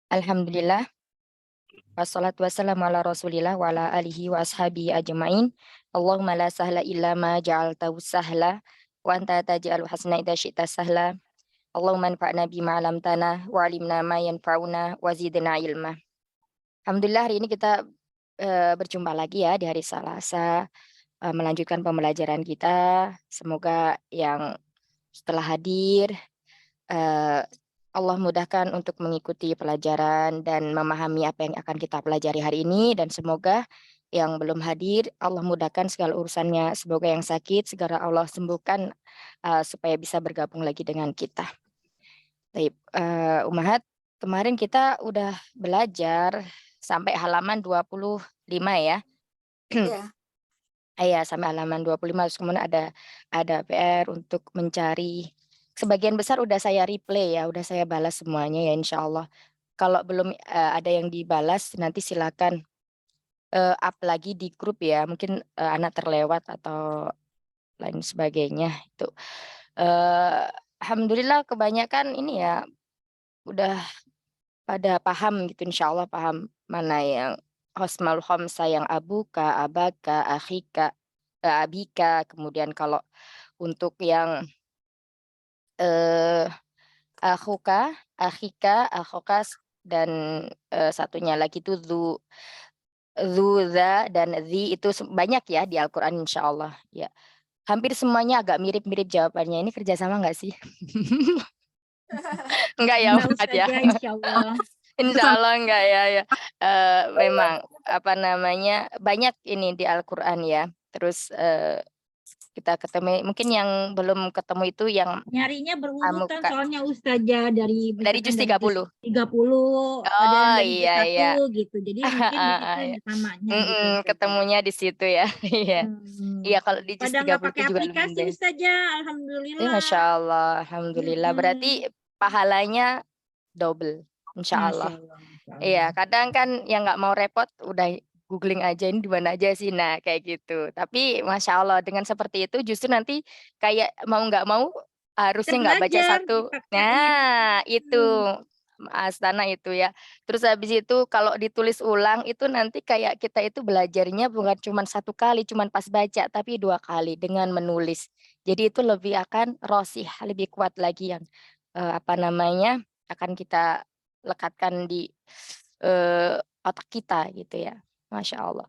Alhamdulillah, wassalatu wassalamu ala Rasulillah wa ala alihi wa ashabihi ajmain. Allahumma la sahla illa ma ja'altahu sahla wa anta taj'alul hasana idza syi'ta sahla. Allahumma anfa'na bima 'allamtana wa 'allimna ma yanfa'una wa zidna ilma. Alhamdulillah hari ini kita berjumpa lagi ya di hari Selasa, melanjutkan pembelajaran kita. Semoga yang setelah hadir Eee, Allah mudahkan untuk mengikuti pelajaran dan memahami apa yang akan kita pelajari hari ini dan semoga yang belum hadir Allah mudahkan segala urusannya, semoga yang sakit segera Allah sembuhkan, supaya bisa bergabung lagi dengan kita. Baik, Ummahat, kemarin kita udah belajar sampai halaman 25 ya? Iya. Iya, sampai halaman 25 terus kemudian ada PR untuk mencari sebagian besar udah saya replay ya, udah saya balas semuanya ya insyaallah. Kalau belum, ada yang dibalas nanti silakan, up lagi di grup ya, mungkin, Anak terlewat atau lain sebagainya itu. Alhamdulillah kebanyakan ini ya, udah pada paham gitu insyaallah paham mana yang Asmaul Khamsah yang abuka, abaka, akhika, abika, kemudian kalau untuk yang, eee, akhuka, akhika, akhokas, dan, satunya lagi tuh dza dan dzi itu banyak ya di Al-Qur'an insyaallah, ya. Hampir semuanya agak mirip-mirip jawabannya, ini kerjasama nggak sih? Enggak ya, Enggak Ustaz, ya? Ustazah, insyaallah. Insyaallah enggak ya ya, memang, apa namanya, banyak ini di Al-Qur'an ya, terus, kita ketemu mungkin yang belum ketemu itu yang Nyarinya berurutan Amuka, soalnya Ustazah, dari dari misalkan juz dari juz 30. 30, ada yang Oh, dari juz iya iya. 1 gitu. Jadi mungkin di Heeh, situ iya. samanya gitu Ustazah. Ketemunya di situ ya, iya. Iya, Mhm. kalau di juz Pada nggak 30 itu pakai juga aplikasi lumayan. Ustazah, Masya alhamdulillah. Allah, alhamdulillah, Mhm. berarti pahalanya double, Masya insyaallah. Allah, masya Allah. Iya, kadang kan yang nggak mau repot udah googling aja, ini di mana aja sih, nah kayak gitu. Tapi Masya Allah dengan seperti itu justru nanti kayak mau nggak mau harusnya nggak baca Terbelajar, satu, dipaksain. nah itu, Mhm. Astana itu ya. Terus habis itu kalau ditulis ulang itu nanti kayak kita itu belajarnya bukan cuman satu kali, cuman pas baca, tapi 2 kali dengan menulis. Jadi itu lebih akan rosih, lebih kuat lagi yang, apa namanya, akan kita lekatkan di otak kita gitu ya, Masya Allah.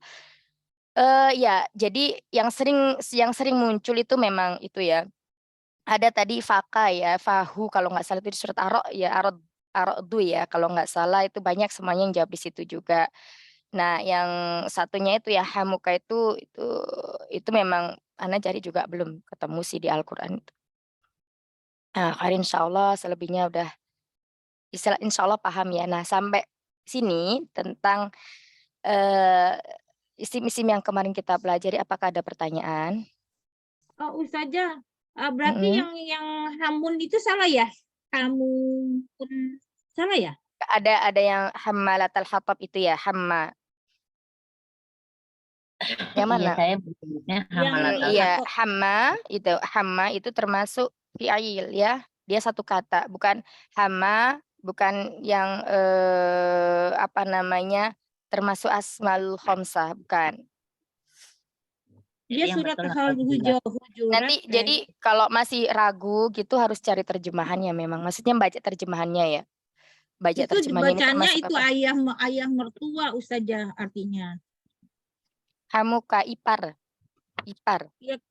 Ya jadi yang sering muncul itu memang itu ya, ada tadi faka ya, fahu kalau nggak salah itu di surat ya, Ar-Ra'd ya, kalau nggak salah itu banyak semuanya yang jawab di situ juga. Nah yang satunya itu ya hamuka itu memang ana cari juga belum ketemu sih di Al-Qur'an itu. Nah, insyaallah selebihnya udah insyaallah paham ya. Nah sampai sini tentang Eee, isim-isim yang kemarin kita pelajari apakah ada pertanyaan? Oh, Ustazah, berarti Mhm. yang hamun itu salah ya? Hamun salah ya? Ada yang hammalatal hatab itu ya, yang Iya, mana? saya belajarnya Yang Hamalatal Iya, hato hamma itu termasuk fi'il ya, dia satu kata, bukan hamma, bukan yang, apa namanya, termasuk asmaul khamsah, bukan. jadi dia yang surat betul alhamdulillah. Hujurat Nanti kayak jadi kalau masih ragu gitu harus cari terjemahannya memang, maksudnya baca terjemahannya ya, baca itu terjemahannya ini dibacanya termasuk itu apa? ayah mertua Ustazah artinya. Hamuka, ipar, ipar. Ya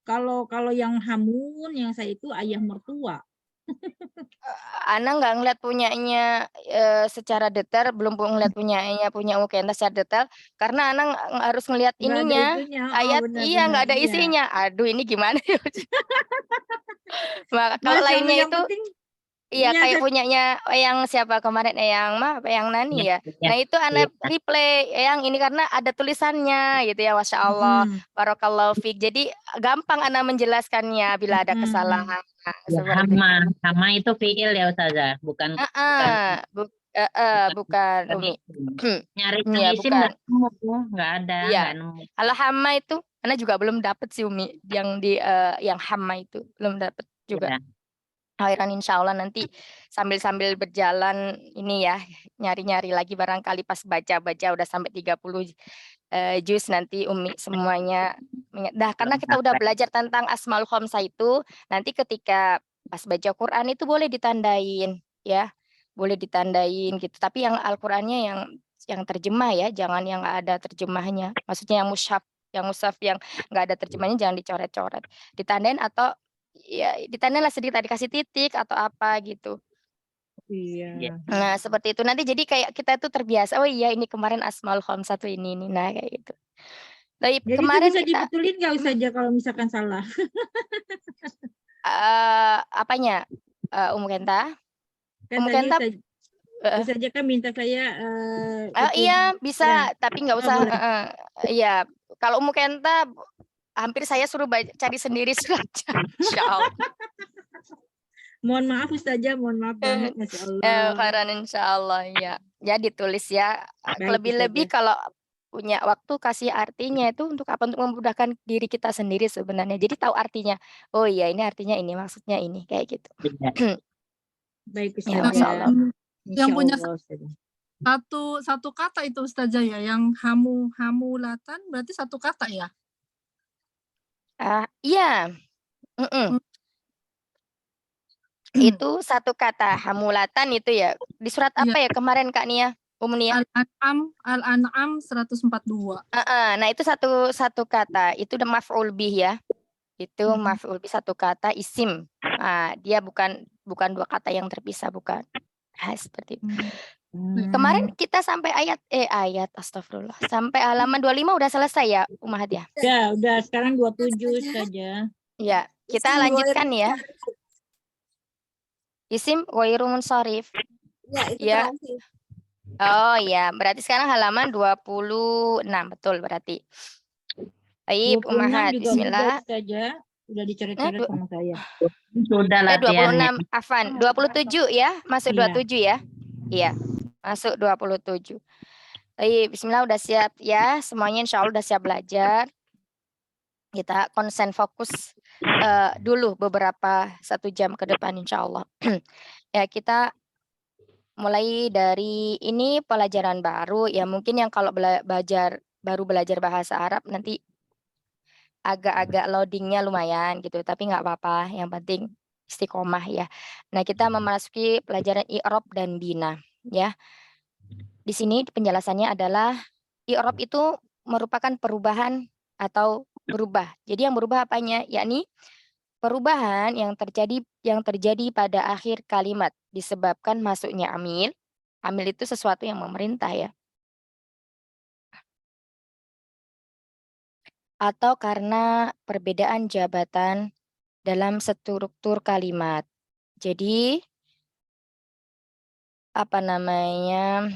kalau kalau yang hamun yang saya itu ayah mertua. Ana nggak ngeliat punyanya, secara detail, belum ngeliat punyanya punya Mukena secara detail, karena Ana harus ngelihat Nggak ada ininya, itunya, oh ayat benar iya, benar, nggak ada iya. isinya. Aduh ini gimana ya? Kalau Masya Allah, lainnya yang itu penting iya, iya kayak punyanya Eyang siapa kemarin, Eyang mah apa Eyang Nani Iya, ya? iya, Nah itu Ana iya. replay, Eyang ini karena ada tulisannya gitu ya, Masya Allah, mhm, barakallahu fiik. Jadi gampang Ana menjelaskannya bila ada mhm. kesalahan, nah, Ya, seperti hama. Hama itu fiil ya Ustazah, bukan bukan heeh, bukan bukan bukan Umi. isim. Nyari yang Iya isim bukan, nggak nemu, nggak ada, nggak iya. nemu. Kalau hama itu Ana juga belum dapet sih Umi, yang di, yang hama itu belum dapet juga. Ya. Khairan insyaallah nanti sambil berjalan ini ya, nyari-nyari lagi barangkali pas baca-baca udah sampai 30 juz nanti Umi semuanya karena kita udah belajar tentang Asmaul Khamsah itu, nanti ketika pas baca Quran itu boleh ditandain ya, boleh ditandain gitu. Tapi yang Al-Qur'annya yang terjemah ya, jangan yang nggak ada terjemahnya. Maksudnya yang mushaf yang nggak ada terjemahnya jangan dicoret-coret. Ditandain atau ya ditandain lah sedikit dikasih titik atau apa gitu. Iya. Nah, seperti itu. Nanti jadi kayak kita tuh terbiasa, oh iya ini kemarin Asmaul Khamsah tuh ini. Nah, kayak gitu. Baik, Jadi itu kemarin bisa kita dibetulin nggak Ustazah kalau misalkan salah? apanya? Kenta? Kan tadi Kenta Ustazah kan minta saya iya ya, bisa, tapi nggak oh, usah boleh. iya. Kalau Kenta hampir saya suruh cari sendiri suratnya, insyaallah. Mohon maaf Ustazah, mohon maaf banget, Masya Allah. Khairan insyaallah ya. Ya ditulis ya. Baik Lebih-lebih Ustazah. kalau punya waktu kasih artinya itu untuk apa? Untuk memudahkan diri kita sendiri sebenarnya. Jadi tahu artinya. Oh iya ini artinya ini, maksudnya ini kayak gitu. Baik Ya Ustazah. masyaallah. Yang punya Insyaallah, Ustazah. satu kata itu Ustazah ya, yang hamulatan berarti satu kata ya? Iya. Hmm. Itu satu kata hamulatan itu ya. Di surat Iya. apa ya kemarin Kak Nia? Nia? Al-An'am 142. Nah itu satu kata. Itu udah maf'ul bih ya. Itu maf'ul bih satu kata isim. Dia bukan dua kata yang terpisah, bukan. Seperti itu. Kemarin kita sampai ayat astagfirullah. Sampai halaman 25 udah selesai ya, Ummahat ya? Udah sekarang 27 Ustazah. Ya, kita lanjutkan ya. Isim ghairu munsharif. Ya, itu Ya. terakhir. Oh iya, berarti sekarang halaman 26, betul berarti. Baik, 26 Ummahat, juga bismillah. Ustazah. Udah dicoret-coret sama saya. Sudah latihannya. 26, afan, 27 ya, masuk Iya. 27 ya. Iya, masuk 27. Baik, bismillah udah siap ya, semuanya insya Allah udah siap belajar. Kita konsen fokus dulu beberapa 1 jam ke depan insya Allah. Ya, kita mulai dari ini pelajaran baru ya, mungkin yang kalau baru belajar bahasa Arab nanti agak-agak loadingnya lumayan gitu, tapi nggak apa-apa, yang penting istiqomah ya. Nah, kita memasuki pelajaran i'rab dan bina ya. Di sini penjelasannya adalah i'rab itu merupakan perubahan atau berubah. Jadi yang berubah apanya? Yakni perubahan yang terjadi pada akhir kalimat disebabkan masuknya amil. Amil itu sesuatu yang memerintah ya. Atau karena perbedaan jabatan dalam struktur kalimat. Jadi apa namanya?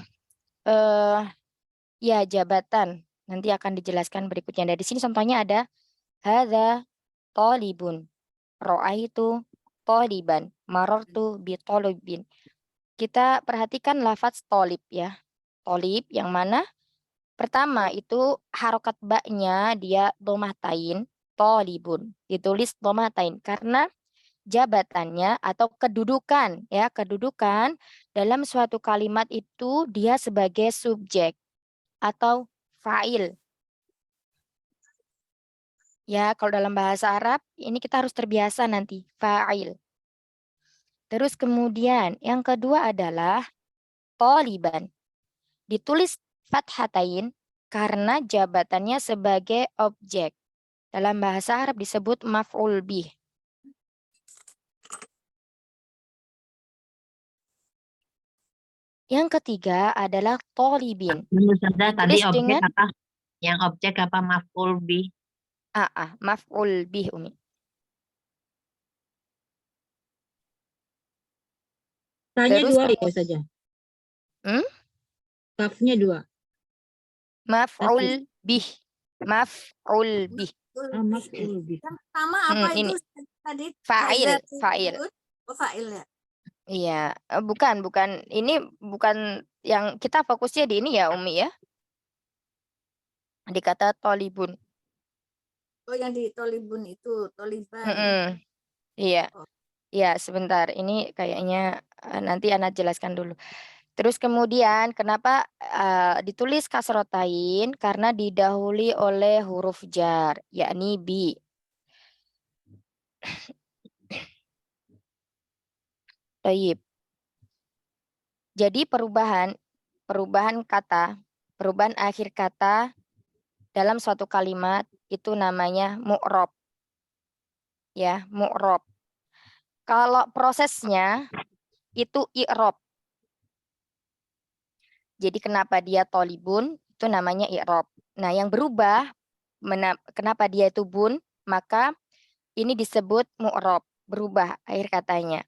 Ya jabatan. Nanti akan dijelaskan berikutnya. Dari sini contohnya ada hadza thalibun. Ra'aitu thaliban. Marartu bi thalibin. Kita perhatikan lafaz thalib ya. Thalib yang mana pertama itu harokat ba-nya dia dhammatain, thalibun. Ditulis dhammatain karena jabatannya atau kedudukan ya, kedudukan dalam suatu kalimat itu dia sebagai subjek atau fa'il. Ya, kalau dalam bahasa Arab ini kita harus terbiasa nanti fa'il. Terus kemudian yang kedua adalah thaliban. Ditulis fathatain karena jabatannya sebagai objek. Dalam bahasa Arab disebut maf'ul bih. Yang ketiga adalah thalibin. Sudah tadi Ditulis objek dengan apa? Yang objek apa maf'ul bih? maf'ul bih Umi. Tanya Terus 2 ya saja. Kafnya 2. Maf'ul bih. Maf'ul bih. Maf'ul bih. Yang pertama apa itu tadi? Fa'il, fa'il. Oh, fa'il ya. Iya, bukan. Ini bukan yang kita fokusnya di ini ya, Umi ya. Di kata tolibun. Oh, yang di tolibun itu, toliban. Iya. Oh. Ya, sebentar. Ini kayaknya nanti Ana jelaskan dulu. Terus kemudian kenapa ditulis kasrotain? Karena didahului oleh huruf jar, yakni bi. Taib. Jadi perubahan kata, perubahan akhir kata dalam suatu kalimat itu namanya mu'rob. Ya, mu'rob. Kalau prosesnya itu i'rob. Jadi kenapa dia tolibun, itu namanya i'rob. Nah, yang berubah, kenapa dia itu bun, maka ini disebut mu'rob, berubah akhir katanya.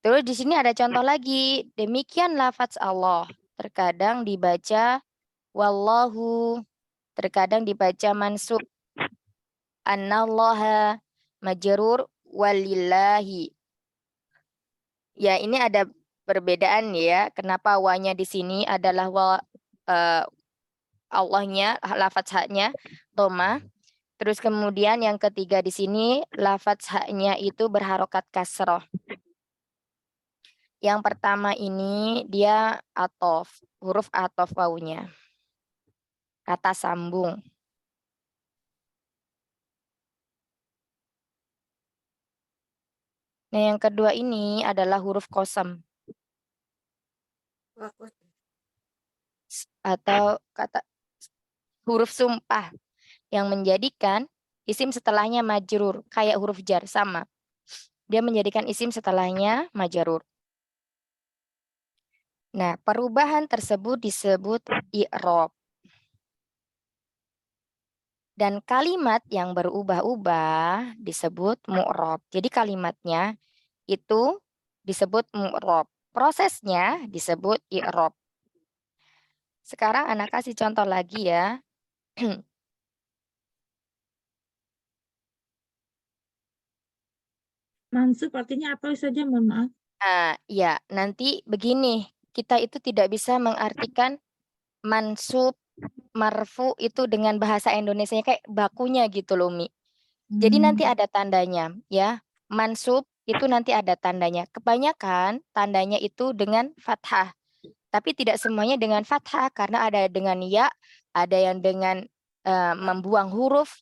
Terus di sini ada contoh lagi, demikian lafaz Allah. Terkadang dibaca wallahu, terkadang dibaca mansub. Annallaha majrur walillahi. Ya, ini ada perbedaan ya. Kenapa wanya di sini adalah Allahnya, lafaz haknya dhamma. Terus kemudian yang ketiga di sini lafaz haknya itu berharokat kasroh. Yang pertama ini dia atof, huruf atof wawunya. Kata sambung. Nah, yang kedua ini adalah huruf kosam Bagus. atau kata huruf sumpah yang menjadikan isim setelahnya majrur, kayak huruf jar sama. Dia menjadikan isim setelahnya majrur. Nah, perubahan tersebut disebut i'rob. Dan kalimat yang berubah-ubah disebut mu'rob. Jadi kalimatnya itu disebut mu'rob. Prosesnya disebut i'rob. Sekarang anak kasih contoh lagi ya. Mansub artinya apa saja, mohon maaf. Nah, ya, nanti begini. Kita itu tidak bisa mengartikan mansub, marfu itu dengan bahasa Indonesia kayak bakunya gitu loh, Mi. Jadi nanti ada tandanya ya. Mansub itu nanti ada tandanya. Kebanyakan tandanya itu dengan fathah. Tapi tidak semuanya dengan fathah karena ada dengan ya, ada yang dengan membuang huruf,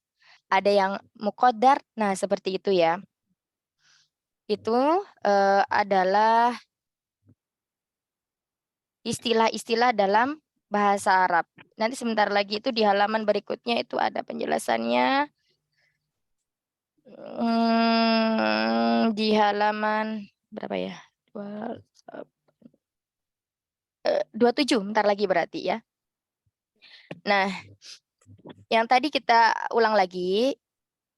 ada yang muqaddar. Nah, seperti itu ya. Itu adalah istilah-istilah dalam bahasa Arab. Nanti sebentar lagi itu di halaman berikutnya itu ada penjelasannya. Di halaman berapa ya? 27 bentar lagi berarti ya. Nah, yang tadi kita ulang lagi,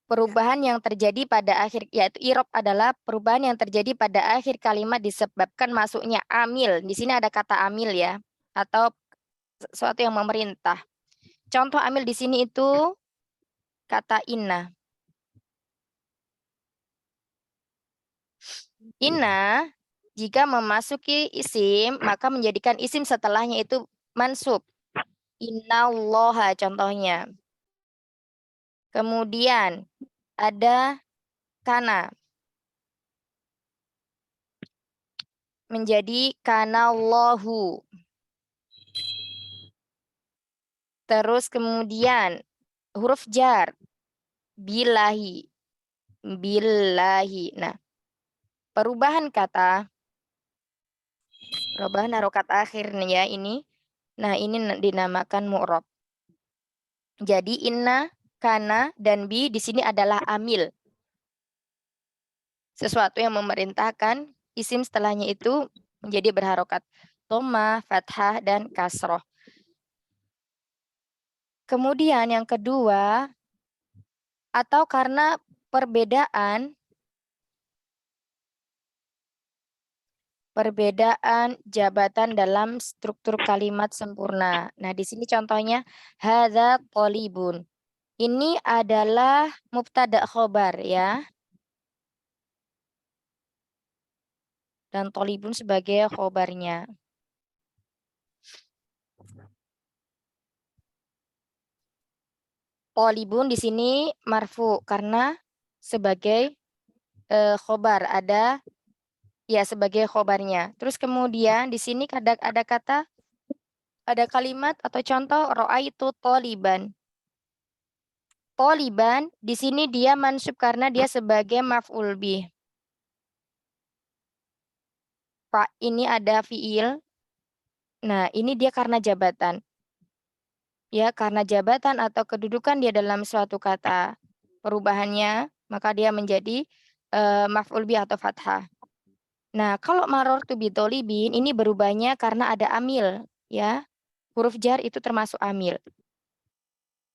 perubahan yang terjadi pada akhir, yaitu irob adalah perubahan yang terjadi pada akhir kalimat disebabkan masuknya amil. Di sini ada kata amil ya, atau sesuatu yang memerintah. Contoh amil di sini itu kata inna. Inna jika memasuki isim, maka menjadikan isim setelahnya itu mansub. Innallaha contohnya. Kemudian ada kana. Menjadi kanallahu. Terus kemudian huruf jar. Bilahi. Bilahi. Nah, perubahan kata. Perubahan harokat akhir nih ya ini. Nah, ini dinamakan mu'rob. Jadi inna, kana, dan bi di sini adalah amil. Sesuatu yang memerintahkan isim setelahnya itu menjadi berharokat dhamma, fathah, dan kasroh. Kemudian yang kedua, atau karena perbedaan jabatan dalam struktur kalimat sempurna. Nah, di sini contohnya hadza thalibun. Ini adalah mubtada khobar ya. Dan thalibun sebagai khobarnya. Thalibun di sini marfu karena sebagai khobar, ada ya sebagai khobarnya. Terus kemudian di sini ada kata, ada kalimat atau contoh ro'aitu toliban. Toliban di sini dia mansub karena dia sebagai maf'ul bih. Pak, ini ada fiil. Nah, ini dia karena jabatan. Ya, karena jabatan atau kedudukan dia dalam suatu kata perubahannya, maka dia menjadi maf'ul bih atau fathah. Nah, kalau marortu bitolibin ini berubahnya karena ada amil, ya. Huruf jar itu termasuk amil.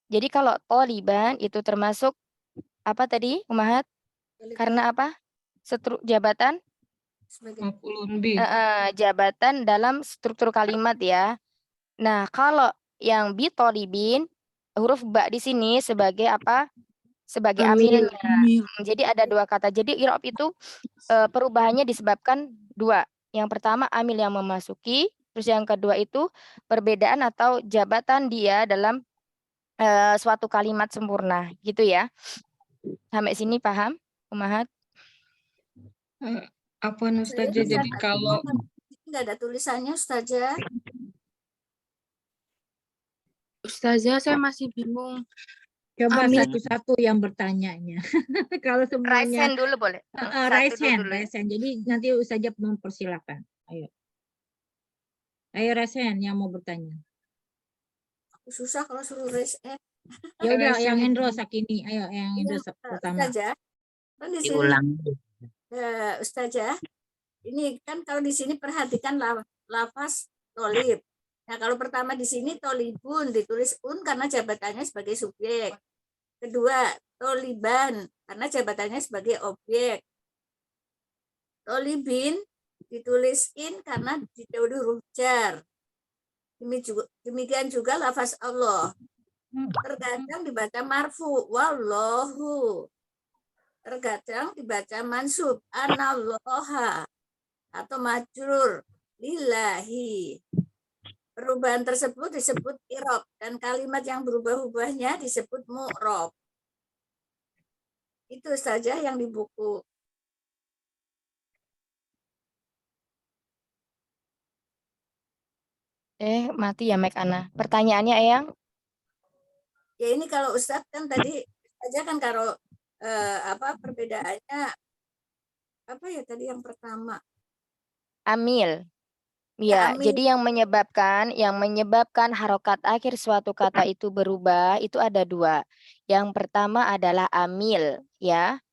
Jadi kalau toliban itu termasuk apa tadi, Umahat? Karena apa? Jabatan? Sebagai Jabatan dalam struktur kalimat ya. Nah, kalau yang bitolibin, huruf ba di sini sebagai apa? Sebagai amilnya. Jadi ada dua kata. Jadi i'rab itu perubahannya disebabkan dua. Yang pertama amil yang memasuki, terus yang kedua itu perbedaan atau jabatan dia dalam suatu kalimat sempurna, gitu ya. Sampai sini paham, Umahat? Apa Ustazah, jadi kalau nggak ada tulisannya Ustazah. Ustazah, saya masih bingung. Coba Amil. satu-satu yang bertanyanya. Kalau Raise semuanya hand dulu boleh. raise Satu hand, dulu. raise hand. Jadi nanti Ustazah mempersilakan. Ayo. Ayo raise hand yang mau bertanya. Susah kalau suruh raise hand. Ya udah Raise yang hand. Hendro Sakini. Ayo yang Hendro pertama. Ustazah, kan di sini Diulang. Ustazah, ini kan kalau di sini perhatikan lafaz tolib. Nah, kalau pertama di sini tolibun ditulis un karena jabatannya sebagai subjek. Kedua, toliban karena jabatannya sebagai objek. Tolibin ditulis in karena didahului huruf jar. Demikian juga lafaz Allah. Terkadang dibaca marfu, wallahu. Terkadang dibaca mansub, anallaha. Atau majrur, lillahi. Perubahan tersebut disebut i'rab dan kalimat yang berubah-ubahnya disebut mu'rab. Itu saja yang di buku. Mati ya mic Ana. Pertanyaannya Eyang? Ya ini kalau Ustadz kan tadi saja kan kalau perbedaannya apa ya tadi yang pertama? Amil. Ya, Ya, amil. jadi yang menyebabkan harokat akhir suatu kata itu berubah itu ada dua. Yang pertama adalah amil, ya.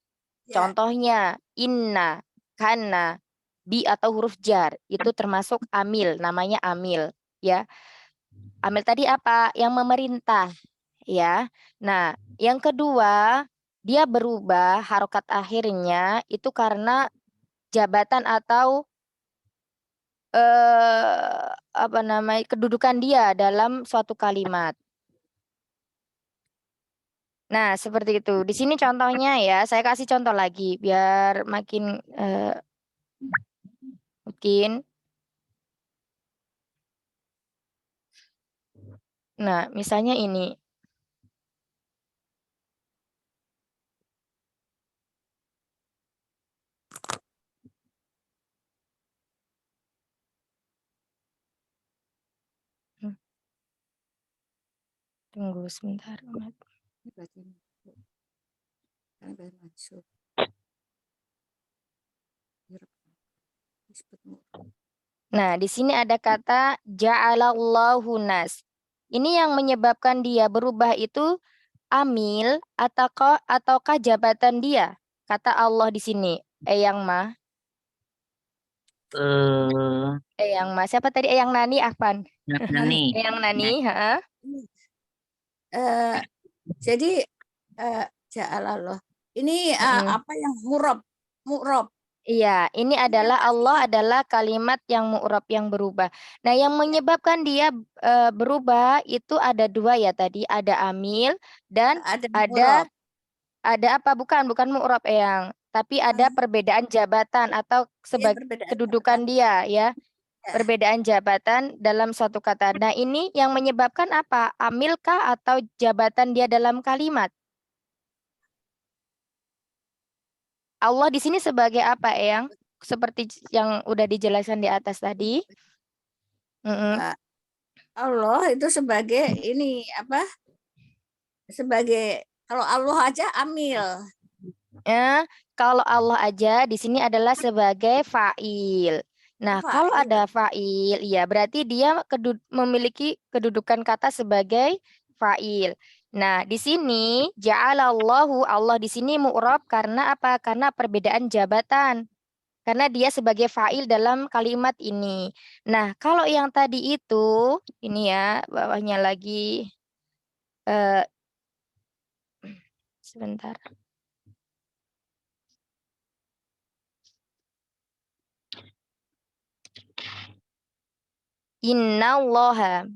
Contohnya inna, kana, bi atau huruf jar itu termasuk amil, namanya amil, ya. Amil tadi apa? Yang memerintah, ya. Nah, yang kedua dia berubah harokat akhirnya itu karena jabatan atau kedudukan dia dalam suatu kalimat. Nah, seperti itu. Di sini contohnya ya, saya kasih contoh lagi biar makin mungkin. Nah, misalnya ini. Tunggu sebentar. Nah, di sini ada kata ja'alallahu nas. Ini yang menyebabkan dia berubah itu amil ataukah jabatan dia? Kata Allah di sini. Eyang mah. Eyang mah. Siapa tadi? Eyang Nani Afan. Nani. Eyang Nani, heeh. Jadi ja'alallah. Ini apa yang mu'rab. Iya, ini adalah Allah adalah kalimat yang mu'rab yang berubah. Nah, yang menyebabkan dia berubah itu ada dua ya tadi, ada amil dan ada apa? Bukan mu'rab Eyang, tapi ada perbedaan jabatan atau sebagai kedudukan dia ya. Perbedaan jabatan dalam suatu kata. Nah, ini yang menyebabkan apa? Amilkah atau jabatan dia dalam kalimat? Allah di sini sebagai apa, Eyang? Seperti yang udah dijelaskan di atas tadi. Ah, Allah itu sebagai ini apa? Sebagai kalau Allah aja amil. Kalau Allah aja di sini adalah sebagai fa'il. Nah, kalau Fa'il. ada fa'il, ya berarti dia memiliki kedudukan kata sebagai fa'il. Nah, di sini ja'alallahu, Allah di sini mu'rab karena apa? Karena perbedaan jabatan. Karena dia sebagai fa'il dalam kalimat ini. Nah, kalau yang tadi itu, ini ya, bawahnya lagi, sebentar. Innallaha.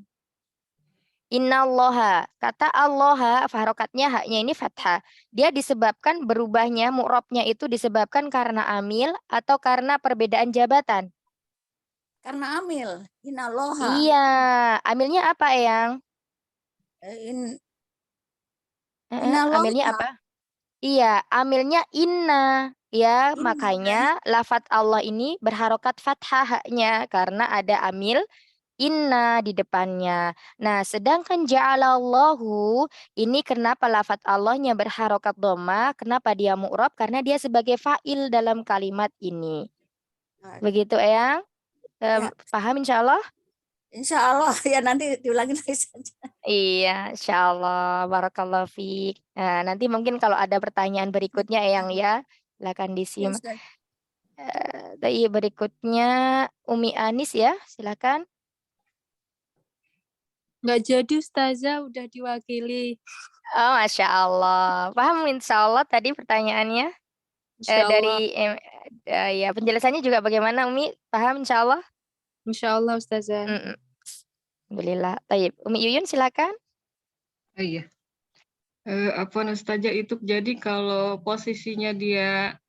Innallaha. Kata Allah, harokatnya haknya ini fathah. Dia disebabkan berubahnya, mu'rabnya itu disebabkan karena amil atau karena perbedaan jabatan. Karena amil. Innallaha. Iya, amilnya apa, Eyang? Amilnya Innallaha. apa? Iya, amilnya inna. Ya, makanya lafadz Allah ini berharokat fathah haknya karena ada amil inna di depannya. Nah, sedangkan ja'alallahu ini kenapa lafadz Allahnya berharokat dhamma? Kenapa dia mu'rab? Karena dia sebagai fa'il dalam kalimat ini. Begitu, Eyang? Ya. Paham insya Allah? Insya Allah ya nanti diulangi lagi saja. Iya, insya Allah. Barakallahu fiik. Nah, nanti mungkin kalau ada pertanyaan berikutnya, Eyang ya, silakan Ya, disimak. Ustaz. Berikutnya Umi Anis ya, silakan. Nggak jadi Ustazah, udah diwakili. Oh, Masya Allah. Paham insya Allah tadi pertanyaannya? Insya Allah. Dari ya penjelasannya juga bagaimana Umi? Paham insya Allah? Insya Allah Ustazah. Alhamdulillah. Taib. Umi Yuyun silakan. Oh iya. Apa Ustazah itu jadi kalau posisinya dia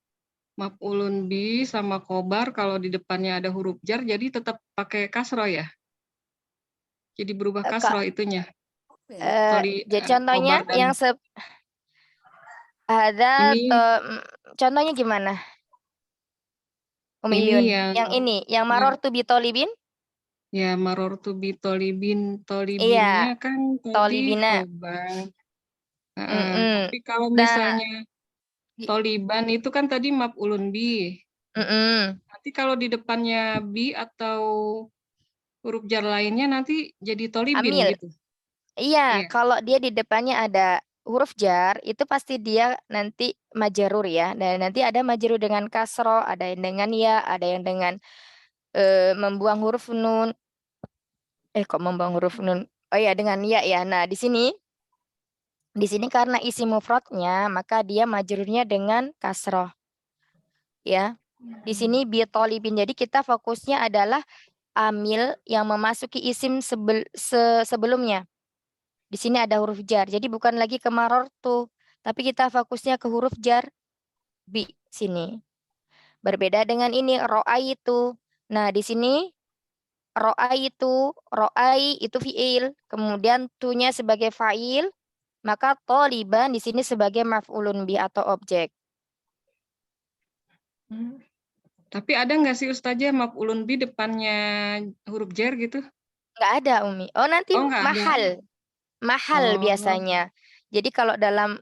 maf'ulun bi sama khobar, kalau di depannya ada huruf jar jadi tetap pakai kasroh ya? Jadi berubah kasroh itunya. Jadi contohnya khobar dan yang ada ini contohnya gimana? Umi ini Yuyun. yang Yang ini, yang maror tu bitolibin? ya maror tu bi tolibin, Iya, tolibinnya kan tadi tolibina. khobar. Mm-mm. Tapi kalau Nah, misalnya toliban itu kan tadi maf'ulun bi. Nanti kalau di depannya bi atau huruf jar lainnya nanti jadi tolibin amil. gitu. Iya, Iya. kalau dia di depannya ada huruf jar, itu pasti dia nanti majerur ya. Dan nanti ada majerur dengan kasro, ada yang dengan ya, ada yang dengan membuang huruf nun. Kok membuang huruf nun? Oh iya, dengan ya ya. Nah, di sini karena isi mufradnya, maka dia majrurnya dengan kasroh. Ya. Di sini bitolibin. Jadi kita fokusnya adalah amil yang memasuki isim sebelumnya. Di sini ada huruf jar. Jadi bukan lagi ke marortu, tapi kita fokusnya ke huruf jar bi sini. Berbeda dengan ini ro'ai itu. Nah, di sini ro'ai itu fiil, kemudian tunya sebagai fa'il, maka toliban di sini sebagai maf'ulun bi atau objek. Tapi ada nggak sih Ustazah maf'ulun bi depannya huruf jar gitu? Nggak ada, Umi. Oh, nanti Nggak mahal. ada. Mahal biasanya. Jadi kalau dalam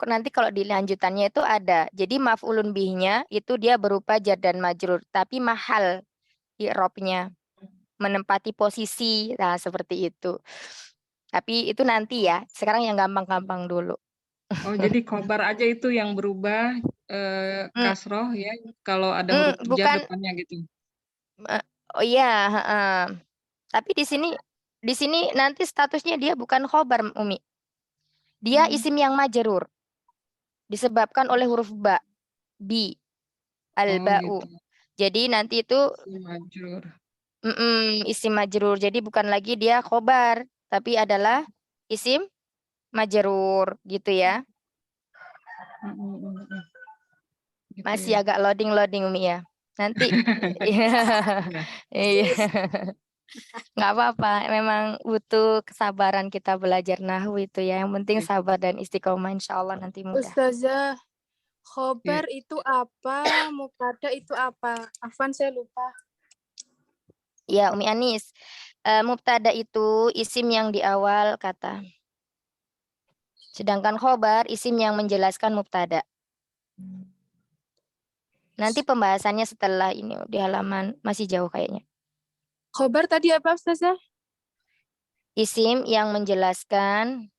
nanti kalau di lanjutannya itu ada. Jadi maf'ulun bihnya itu dia berupa jar dan majrur, tapi mahal i'rabnya, menempati posisi. Nah, seperti itu. Tapi itu nanti ya. Sekarang yang gampang-gampang dulu. Oh, jadi khobar aja itu yang berubah kasroh ya kalau ada huruf jar Bukan. depannya gitu. Oh iya, tapi di sini nanti statusnya dia bukan khobar, Umi. Dia isim yang majrur. Disebabkan oleh huruf ba. Bi. Al-ba'u. Gitu. Jadi nanti itu Majrur. isim majrur. Jadi bukan lagi dia khobar, tapi adalah isim majrur gitu ya. Gitu Masih ya. agak loading Umi ya. Nanti iya. Nggak apa-apa, memang butuh kesabaran kita belajar nahwu itu ya. Yang penting sabar dan istiqomah, insya Allah nanti mudah. Ustazah, Khobar itu apa? Mubtada itu apa? Afwan, saya lupa. Ya, Umi Anis. Mubtada itu isim yang di awal kata. Sedangkan khobar isim yang menjelaskan mubtada. Nanti pembahasannya setelah ini di halaman masih jauh kayaknya. Khobar tadi apa, Ustazah? Isim yang menjelaskan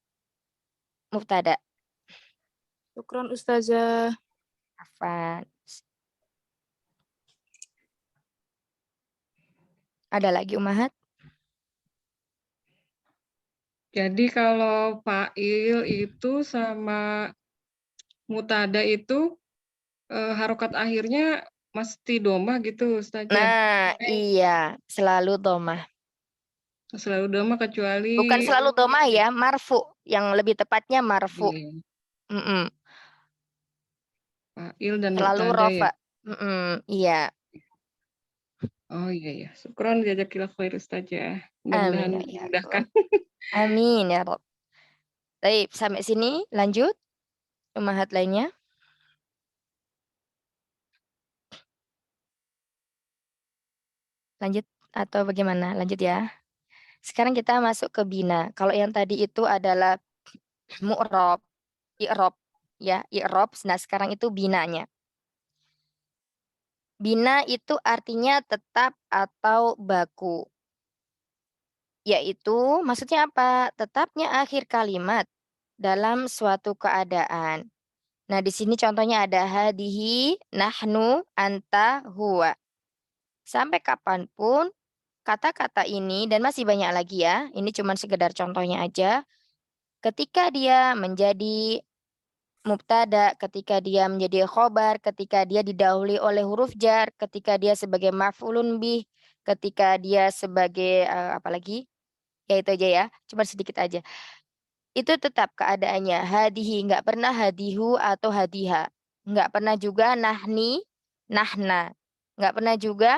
mubtada. Syukron, Ustazah. Afan. Ada lagi Umahat? Jadi kalau fa'il itu sama mutada itu harokat akhirnya mesti domah gitu Ustazah. Nah, iya, selalu domah. Selalu domah kecuali Bukan selalu domah ya, marfu. Yang lebih tepatnya marfu. iya, Mm-mm. fa'il dan Selalu mutada ya. rofa. Iya. Oh iya ya. Syukron jazakillah khair Ustazah. Mudah-mudahan Amin ya dimudahkan. Allah. Amin ya Rob. Baik, sampai sini lanjut. Umahat lainnya. Lanjut atau bagaimana? Lanjut ya. Sekarang kita masuk ke bina. Kalau yang tadi itu adalah mu'rob, i'rob ya, i'rob. Nah, sekarang itu binanya. Bina itu artinya tetap atau baku. Yaitu maksudnya apa? Tetapnya akhir kalimat dalam suatu keadaan. Nah, di sini contohnya ada hadihi, nahnu, anta, huwa. Sampai kapanpun kata-kata ini dan masih banyak lagi ya. Ini cuma sekedar contohnya aja. Ketika dia menjadi mubtada, ketika dia menjadi khobar, ketika dia didahului oleh huruf jar, ketika dia sebagai maf'ulun bih, ketika dia sebagai apa lagi? Ya itu aja ya, cuma sedikit aja. Itu tetap keadaannya hadihi, nggak pernah hadihu atau hadiha. Nggak pernah juga nahni, nahna. Nggak pernah juga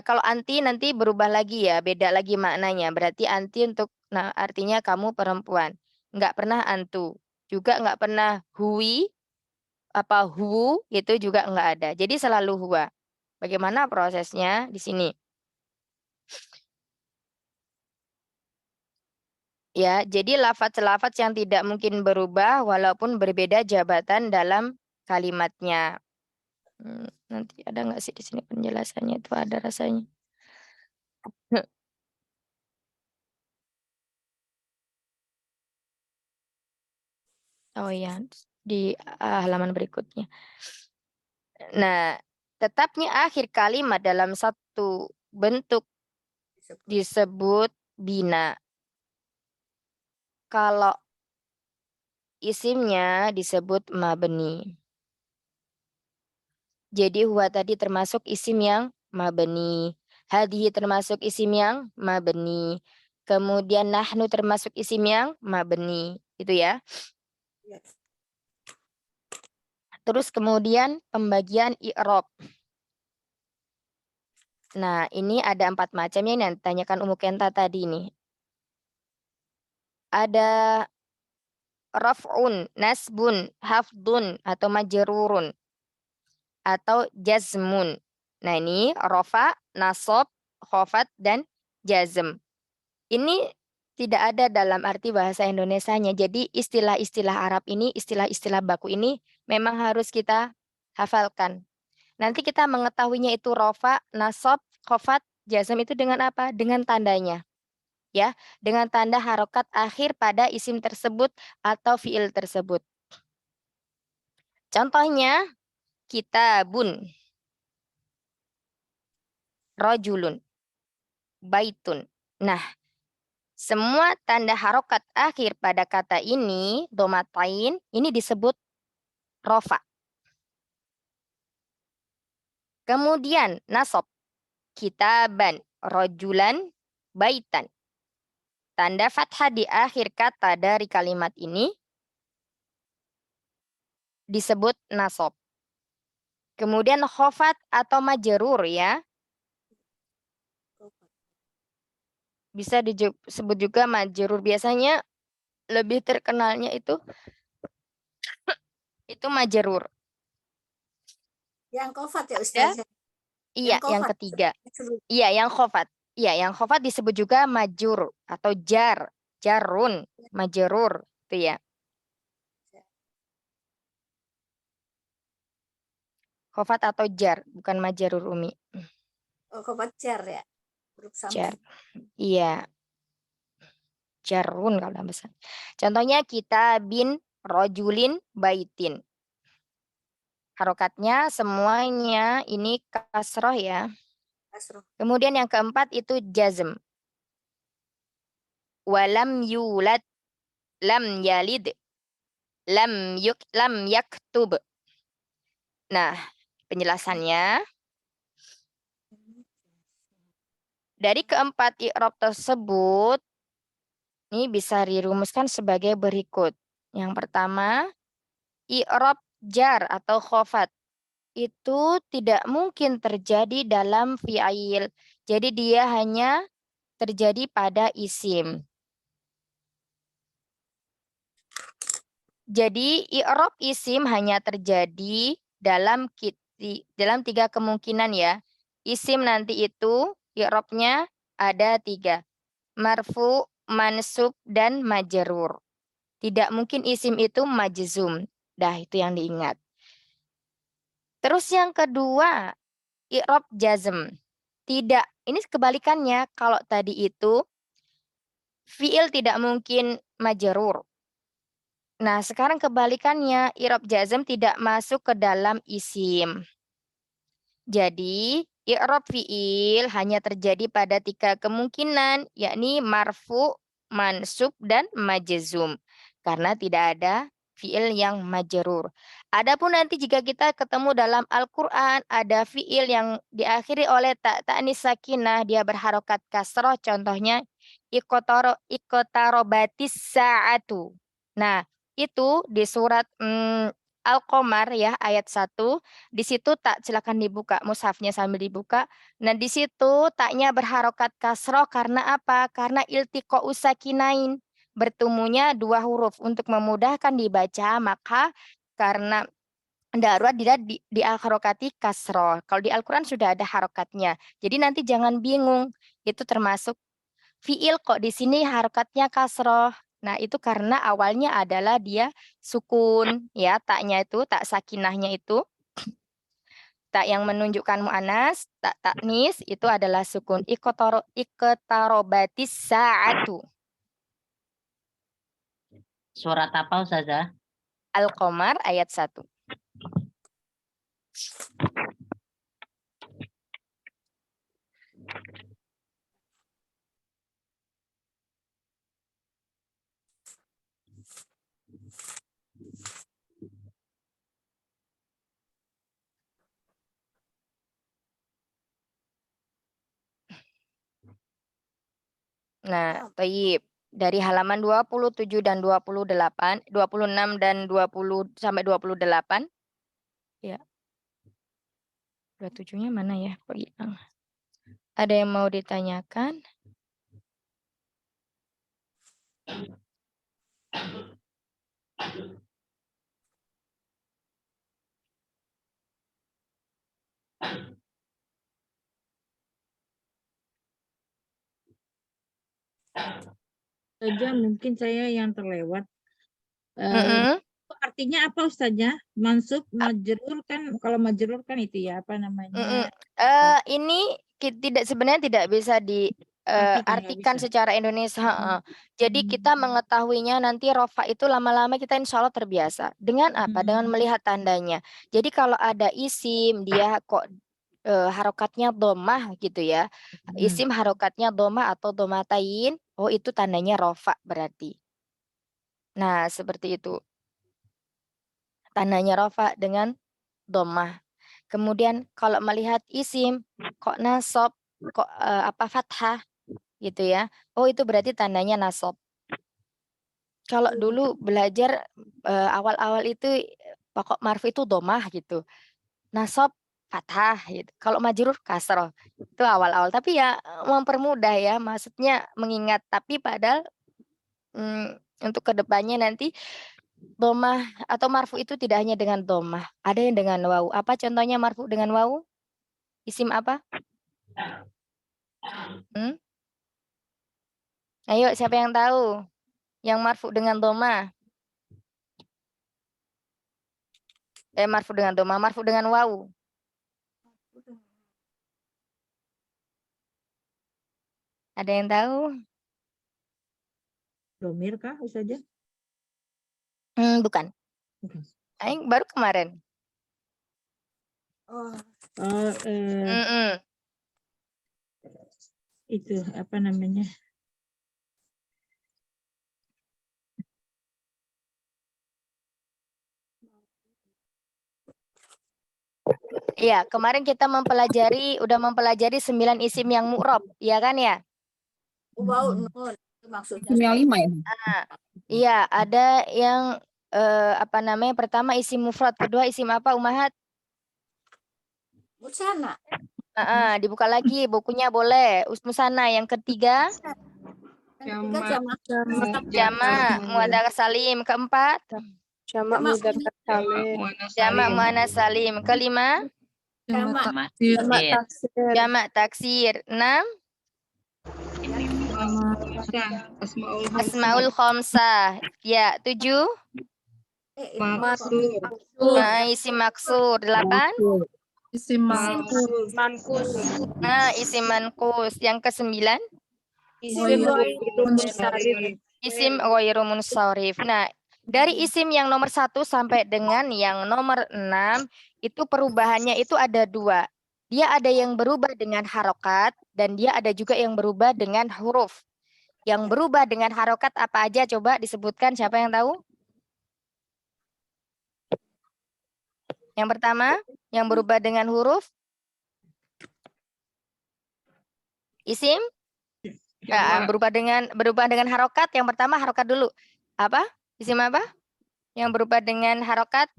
kalau anti nanti berubah lagi ya, beda lagi maknanya. Berarti anti untuk nah artinya kamu perempuan. Nggak pernah antu. Juga nggak pernah hui apa hu itu juga nggak ada. Jadi selalu huwa. Bagaimana prosesnya di sini? Ya, jadi lafaz-lafaz yang tidak mungkin berubah walaupun berbeda jabatan dalam kalimatnya. Nanti ada nggak sih di sini penjelasannya itu ada rasanya. Oh ya, di halaman berikutnya. Nah, tetapnya akhir kalimat dalam satu bentuk disebut bina. Kalau isimnya disebut mabni. Jadi huwa tadi termasuk isim yang mabni. Hadihi termasuk isim yang mabni. Kemudian nahnu termasuk isim yang mabni. Itu ya. Terus kemudian pembagian i'rob. Nah, ini ada 4 macamnya yang ditanyakan Umu Kenta tadi nih. Ada raf'un, nasbun, hafdun, atau majrurun, atau jazmun. Nah, ini rafa, nasab, khafat, dan jazm. Ini tidak ada dalam arti bahasa Indonesianya. Jadi istilah-istilah Arab ini, istilah-istilah baku ini memang harus kita hafalkan. Nanti kita mengetahuinya itu rafa, nasab, khafat, jazm itu dengan apa? Dengan tandanya. Ya, dengan tanda harokat akhir pada isim tersebut atau fiil tersebut. Contohnya, kitabun, rajulun, baitun. Nah, semua tanda harokat akhir pada kata ini, domatain, ini disebut rofa. Kemudian, nasab, kitaban, rajulan, baitan. Tanda fathah di akhir kata dari kalimat ini disebut nasab. Kemudian khofat atau majrur ya. Bisa disebut juga majrur. Biasanya lebih terkenalnya itu majrur. Yang kofat ya Ada, Ustazah. iya, yang kofat. ketiga. Iya, yang khofat. Iya, yang khofat disebut juga majur atau jar, jarun, majerur, itu ya. Khofat atau jar, bukan majerur Umi. Oh, kofat jar ya. Huruf Jar. sambung. Iya, jarun kalau dalam bahasa. Contohnya kita bin rojulin baitin. Harokatnya semuanya ini kasroh ya. Kasroh. Kemudian yang keempat itu jazm. Walam yulad, lam yalid, lam yaktub. Nah, penjelasannya dari keempat i'rab tersebut ini bisa dirumuskan sebagai berikut. Yang pertama, i'rab jar atau khofat itu tidak mungkin terjadi dalam fi'il. Jadi dia hanya terjadi pada isim. Jadi i'rab isim hanya terjadi dalam tiga kemungkinan ya. Isim nanti itu i'rabnya ada 3. Marfu, mansub, dan majrur. Tidak mungkin isim itu majzum. Dah itu yang diingat. Terus yang kedua, i'rab jazm. Tidak, ini kebalikannya. Kalau tadi itu fi'il tidak mungkin majrur. Nah, sekarang kebalikannya, i'rab jazm tidak masuk ke dalam isim. Jadi, i'rab fi'il hanya terjadi pada 3 kemungkinan, yakni marfu, mansub, dan majzum. Karena tidak ada fi'il yang majrur. Adapun nanti jika kita ketemu dalam Al-Quran, ada fi'il yang diakhiri oleh ta'nis sakinah, dia berharokat kasroh, contohnya iqtarobatis sa'atu. Nah, itu di surat Al-Qamar ya ayat 1. Di situ tak silakan dibuka mushafnya sambil dibuka. Nah, di situ taknya berharokat kasroh karena apa? Karena iltiqa'u sakinain. Bertemunya 2 huruf untuk memudahkan dibaca, maka karena darurat dia diharokati kasroh. Kalau di Al-Quran sudah ada harokatnya. Jadi nanti jangan bingung. Itu termasuk fiil kok di sini harokatnya kasroh. Nah, itu karena awalnya adalah dia sukun ya, taknya itu, tak sakinahnya itu. Tak yang menunjukkan mu'anas, tak taknis itu adalah sukun. Iqtarobatis sa'atu. Surat apa Ustazah? Al-Qamar ayat 1. Nah, baik. Dari halaman 27 dan 28, 26 dan 20 sampai 28. Ya. 27-nya mana ya? Kok hilang? Ada yang mau ditanyakan? Saja mungkin saya yang terlewat. Mm-mm. Artinya apa Ustazah? Mansub, majrur kan, kalau majrur kan itu ya apa namanya? Ini sebenarnya tidak bisa Artikan, nggak artikan bisa. secara Indonesia. Jadi kita mengetahuinya nanti rofa itu lama-lama kita insya Allah terbiasa. Dengan apa? Dengan melihat tandanya. Jadi kalau ada isim dia kok harokatnya domah gitu ya. Isim harokatnya domah atau domatain. Oh itu tandanya rofa berarti. Nah seperti itu. Tandanya rofa dengan domah. Kemudian kalau melihat isim kok nasab, kok fathah gitu ya. Oh itu berarti tandanya nasab. Kalau dulu belajar awal-awal itu pokok marfu itu domah gitu. Nasab fathah gitu. Kalau majrur kasroh. Itu awal-awal. Tapi ya mempermudah ya. Maksudnya mengingat. Tapi padahal untuk kedepannya nanti Dhammah atau marfu itu tidak hanya dengan dhammah, ada yang dengan wawu. Apa contohnya marfu dengan wawu? Isim apa? Ayo, siapa yang tahu? Yang marfu dengan dhammah. Marfu dengan dhammah, marfu dengan wawu. Ada yang tahu? Domir kah Ustazah? Bukan. Bukan. Aing baru kemarin. Oh, Itu apa namanya? Iya, kemarin kita udah mempelajari 9 isim yang mu'rab, iya kan ya? wow, nun. Itu maksudnya. Isim yang 5 ya? Iya, ada yang apa namanya? Pertama isim mufrad, kedua isim apa, Umahat? Musana. Dibuka lagi bukunya boleh. Musana. Yang ketiga Yang ketiga jamak. jamak muadzakkar salim. Keempat Jamak mudzakkar salim. jamak muannats salim. Kelima Jamak. Jamak taksir. jamak taksir. 6 asmaul khamsah. Ya, 7 isim maksur. 8 Isim Mankus. isim manqus. Yang ke-9 Isim munsharif. isim ghairu munsharif. Nah, dari isim yang nomor 1 sampai dengan yang nomor 6 itu perubahannya itu ada 2. Dia ada yang berubah dengan harokat dan dia ada juga yang berubah dengan huruf. Yang berubah dengan harokat apa aja? Coba disebutkan, siapa yang tahu? Yang pertama, yang berubah dengan huruf. Isim? Berubah dengan harokat. Yang pertama harokat dulu. Apa? Isim apa? Yang berubah dengan harokat?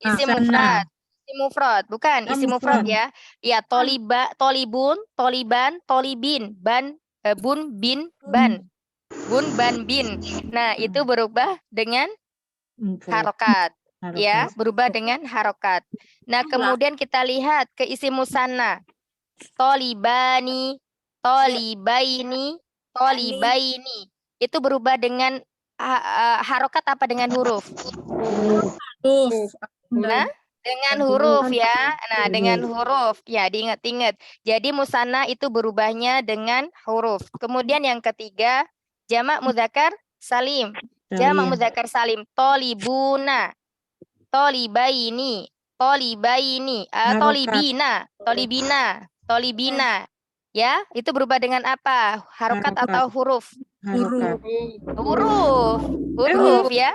Isim mufrad. Isim mufrad, bukan isim mufrad ya. Ya, tolibun, toliban, tolibin, bun, bin, ban. Bun, ban, bin. Nah, itu berubah dengan harokat. Ya, berubah dengan harokat. Nah, kemudian kita lihat ke isim musanna. Tolibani, tolibaini, tolibaini. Itu berubah dengan harokat apa dengan huruf? Nah, dengan huruf ya. Nah, dengan huruf. Ya, diingat-ingat. Jadi musanna itu berubahnya dengan huruf. Kemudian yang ketiga, jamak mudzakkar salim. Jamak mudzakkar salim. Tolibuna, tolibaini, tolibina, tolibina. Ya, itu berubah dengan apa? Harokat atau huruf? Huruf ya.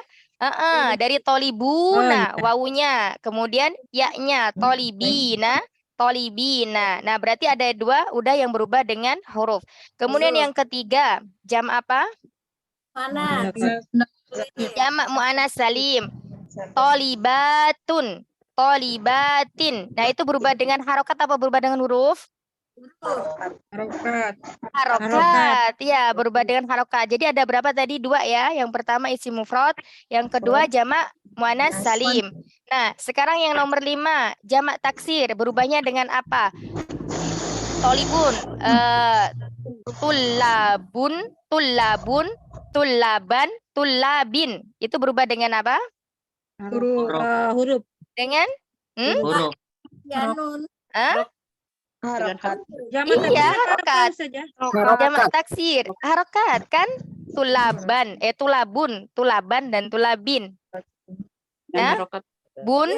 Dari tolibuna, wawunya, kemudian ya-nya, tolibina. Nah, berarti ada 2 udah yang berubah dengan huruf. Kemudian yang ketiga, jam apa? Mana? Jamak muannats salim. Tolibatun, tolibatin. Nah, itu berubah dengan harokat apa berubah dengan huruf? Harokat. Ya, berubah dengan harokat. Jadi ada berapa tadi? 2 ya. Yang pertama isim mufrad, yang kedua jamak muannats salim. Nah, sekarang yang nomor 5, jamak taksir. Berubahnya dengan apa? Tolibun, tullabun, tullaban, tullabin. Itu berubah dengan apa? Huruf. Dengan? Huruf. Ya, nun. Harokat. Iya, harokat. Jamak taksir, harokat kan? Tulaban, tulaban dan tulabin. Nah, bun,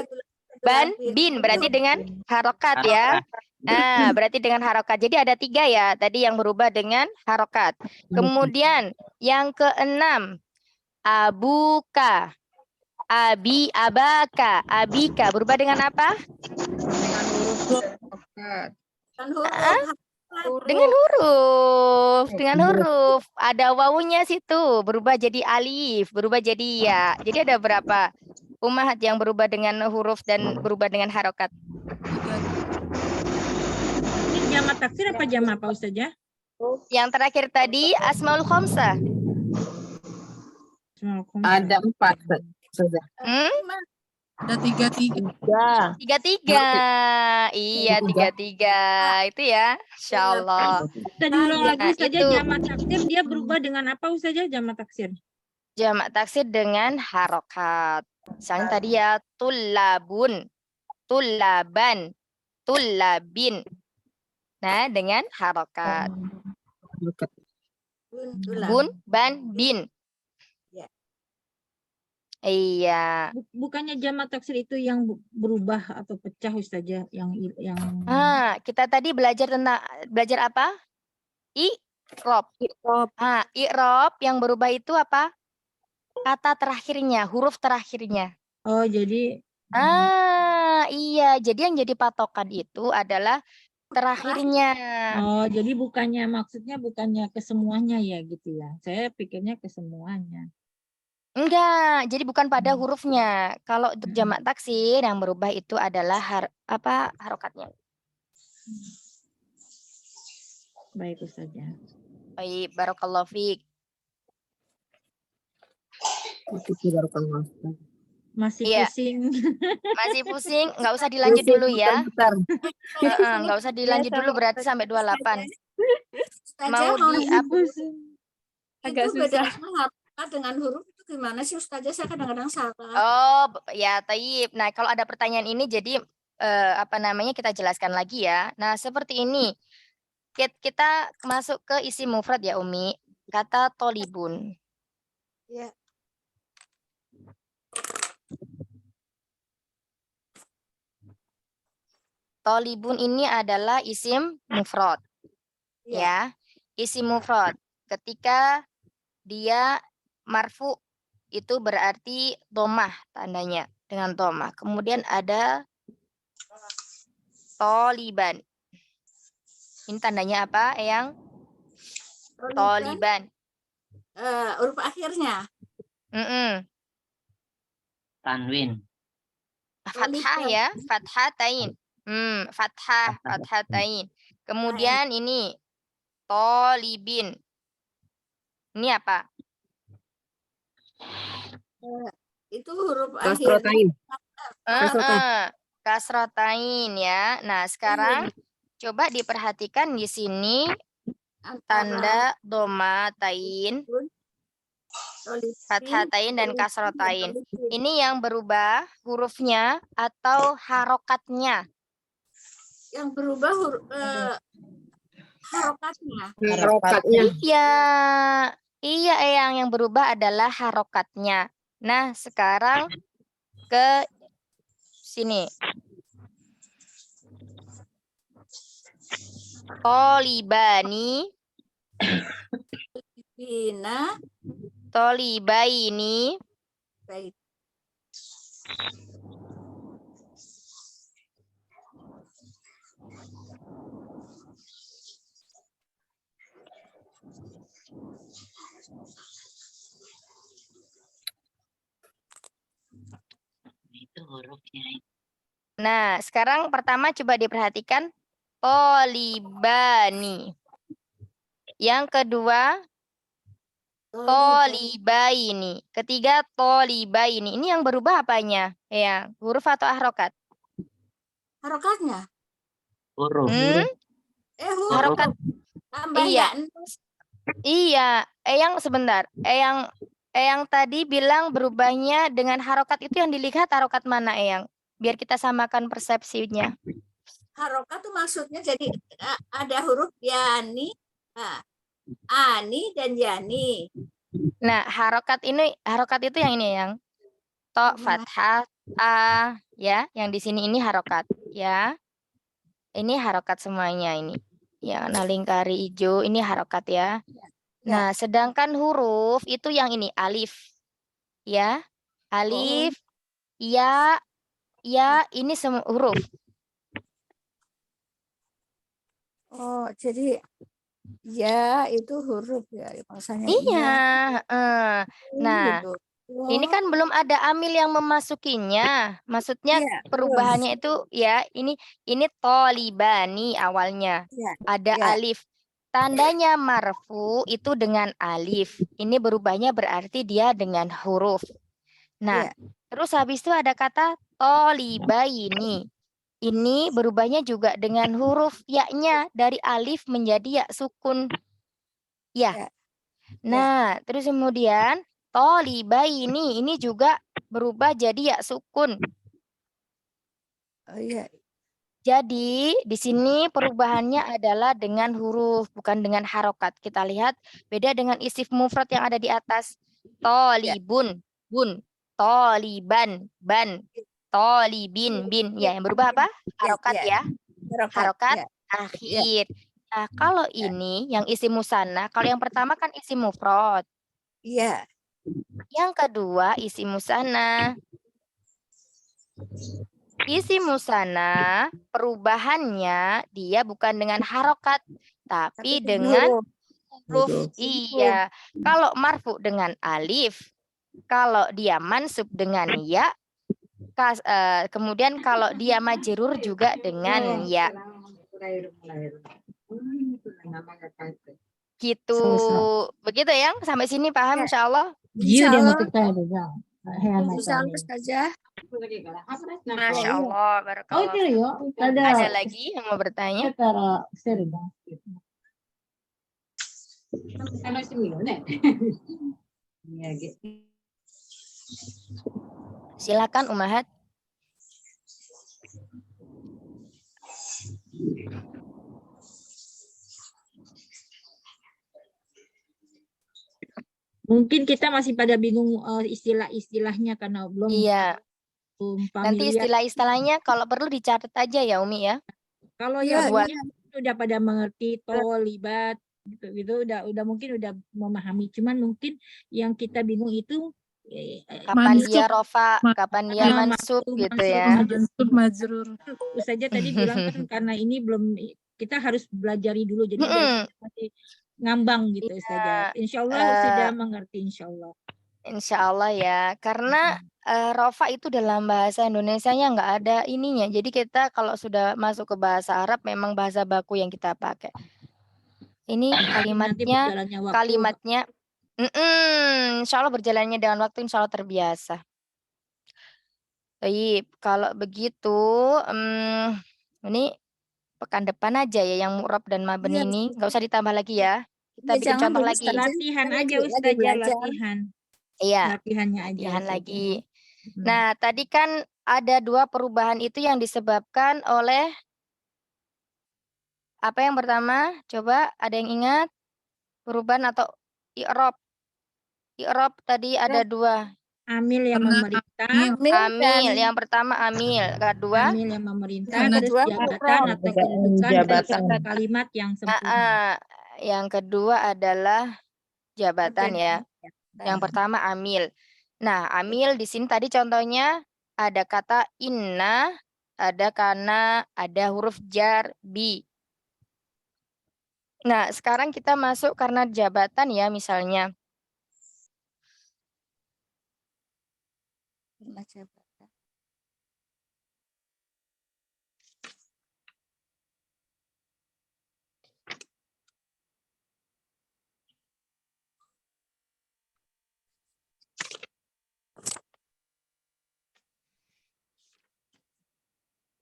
ban, bin berarti dengan harokat ya. Nah, berarti dengan harokat. Jadi ada 3 ya tadi yang berubah dengan harokat. Kemudian yang ke-6, abuka, abaka, abika berubah dengan apa? Dengan huruf. Ada wawunya situ, berubah jadi alif, berubah jadi ya. Jadi ada berapa umahat yang berubah dengan huruf dan berubah dengan harokat? Jamak taksir apa jamak apa Ustazah? Yang terakhir tadi asmaul khamsah. Ada 4, Ustazah. Lima. Ada 3. 3-3. Iya, 3-3. Itu ya. Insya Allah. Tadi ulang Iya, lagi saja itu. jamak taksir dia berubah dengan apa saja jamak taksir? Jamak taksir dengan harokat. Misalnya tadi ya tulabun, tulaban, tulabin. Nah, dengan harokat. Bun, ban, bin. Ya. Iya. Bukannya jamak taksir itu yang berubah atau pecah Ustazah yang Kita tadi belajar apa? I'rob. I'rob yang berubah itu apa? Kata terakhirnya, huruf terakhirnya. Oh, jadi Iya. Jadi yang jadi patokan itu adalah terakhirnya. oh, jadi maksudnya bukannya kesemuanya ya gitu ya. Saya pikirnya kesemuanya. Enggak, jadi bukan pada hurufnya. Kalau untuk jamak taksir yang berubah itu adalah harokatnya. Baik Ustazah. Baik, barakallahu fiik. Masih Iya. pusing. Masih pusing, nggak usah dilanjut dulu ya. Nggak usah dilanjut dulu berarti sampai 28. Mau di Agak susah. Harokat dengan huruf itu gimana sih Ustazah? Saya kadang-kadang salah. Oh, ya, taib. Nah, kalau ada pertanyaan ini jadi kita jelaskan lagi ya. Nah, seperti ini. Kita masuk ke isim mufrad ya, Umi. Kata tolibun. Ya. Tolibun ini adalah isim mufrad. Ya. Isim mufrad. Ketika dia marfu itu berarti domah tandanya dengan domah. Kemudian ada toliban. Ini tandanya apa, Eyang? Toliban. Huruf akhirnya. Tanwin. Fathah ya, fathatain. Fathatain. Kemudian ini tolibin. Ini apa? Itu huruf Kasrotain. Kasrotain ya. Nah, sekarang coba diperhatikan di sini tanda domatain, fathatain dan kasrotain. Ini yang berubah hurufnya atau harokatnya? Yang berubah harokatnya. Harokatnya. Iya, yang berubah adalah harokatnya. Nah, sekarang ke sini. Tolibani. Bina. Tolibaini. Baik. Itu hurufnya. Nah, sekarang pertama coba diperhatikan tolibani. Yang kedua tolibaini. Ketiga tolibaini. Ini yang berubah apanya? Ya, huruf atau harokat? Harokatnya. Huruf. Huruf. Harokat. Tambah Iya. ya. Iya, Eyang sebentar. Eyang tadi bilang berubahnya dengan harokat itu yang dilihat harokat mana, Eyang? Biar kita samakan persepsinya. Harokat itu maksudnya jadi ada huruf yani, ani dan yani. Nah, harokat itu yang ini yang to fathah ya, yang di sini ini harokat ya. Ini harokat semuanya ini. Yang lingkari hijau ini harokat ya. Nah, sedangkan huruf itu yang ini alif. Ya. Alif, ya, ini semua huruf. Oh, jadi ya itu huruf ya maksudnya. Iya. Nah, gitu. ini kan belum ada amil yang memasukinya. Maksudnya perubahannya itu ya ini tolibani awalnya. Ada alif. Tandanya marfu itu dengan alif. Ini berubahnya berarti dia dengan huruf. Nah, terus habis itu ada kata tolibaini. Ini berubahnya juga dengan huruf ya-nya dari alif menjadi ya sukun. Ya. Nah, terus kemudian tolibaini ini juga berubah jadi ya sukun. Oh iya. Jadi di sini perubahannya adalah dengan huruf, bukan dengan harokat. Kita lihat beda dengan isim mufrad yang ada di atas. Tolibun, bun, toliban, ban, tolibin, bin. Ya, yang berubah apa? Harokat ya. Harokat akhir. Nah, kalau ini yang isim musanna, kalau yang pertama kan isim mufrad. Iya. Yang kedua isim musanna. Isim musanna perubahannya dia bukan dengan harokat tapi dengan huruf. Iya. Kalau marfu dengan alif, kalau dia mansub dengan ya, kemudian kalau dia majrur juga dengan ya. Gitu. Begitu ya? Sampai sini paham insyaallah? Insyaallah. Insyaallah Ustazah. Masya Allah, barakallah. Ada lagi yang mau bertanya? Silakan Umahat. Mungkin kita masih pada bingung istilah-istilahnya karena belum Iya. belum Nanti familiar. istilah-istilahnya kalau perlu dicatat aja ya Umi ya. Kalau Iya, yang buat- ini udah pada mengerti tolibat gitu udah mungkin udah memahami. Cuman mungkin yang kita bingung itu Kapan Mansub. dia rofa, kapan dia mansub gitu ya. Mansub majrur. Saja tadi bilang kan karena ini belum kita harus belajari dulu jadi udah masih ngambang gitu saja. Insya Allah sudah mengerti insya Allah. Insya Allah ya, karena rofa itu dalam bahasa Indonesianya nggak ada ininya. Jadi kita kalau sudah masuk ke bahasa Arab memang bahasa baku yang kita pakai. Ini Nanti berjalannya waktu. kalimatnya, insya Allah berjalannya dengan waktu insya Allah terbiasa. Baik, kalau begitu, ini pekan depan aja ya yang mu'rab dan mabni ini, nggak usah ditambah lagi ya. Kita Iya, bikin jangan contoh dulu, lagi. Ustazah. Latihan Kan aja lagi Ustazah, belajar. latihan. Iya, Latihannya aja. latihan Ustazah. lagi. Nah, tadi kan ada 2 perubahan itu yang disebabkan oleh apa yang pertama? Coba ada yang ingat? Perubahan atau i'rab? I'rab tadi ada 2. Amil yang Karena memerintah, Amil, yang pertama amil, kedua amil yang memerintah, Karena terus dua jabatan atau kedudukan jabatan. dari kalimat yang sempurna. yang kedua adalah jabatan ya. Yang pertama amil. Nah, amil di sini tadi contohnya ada kata inna, ada kana, ada huruf jar, bi. Nah, sekarang kita masuk karena jabatan ya misalnya.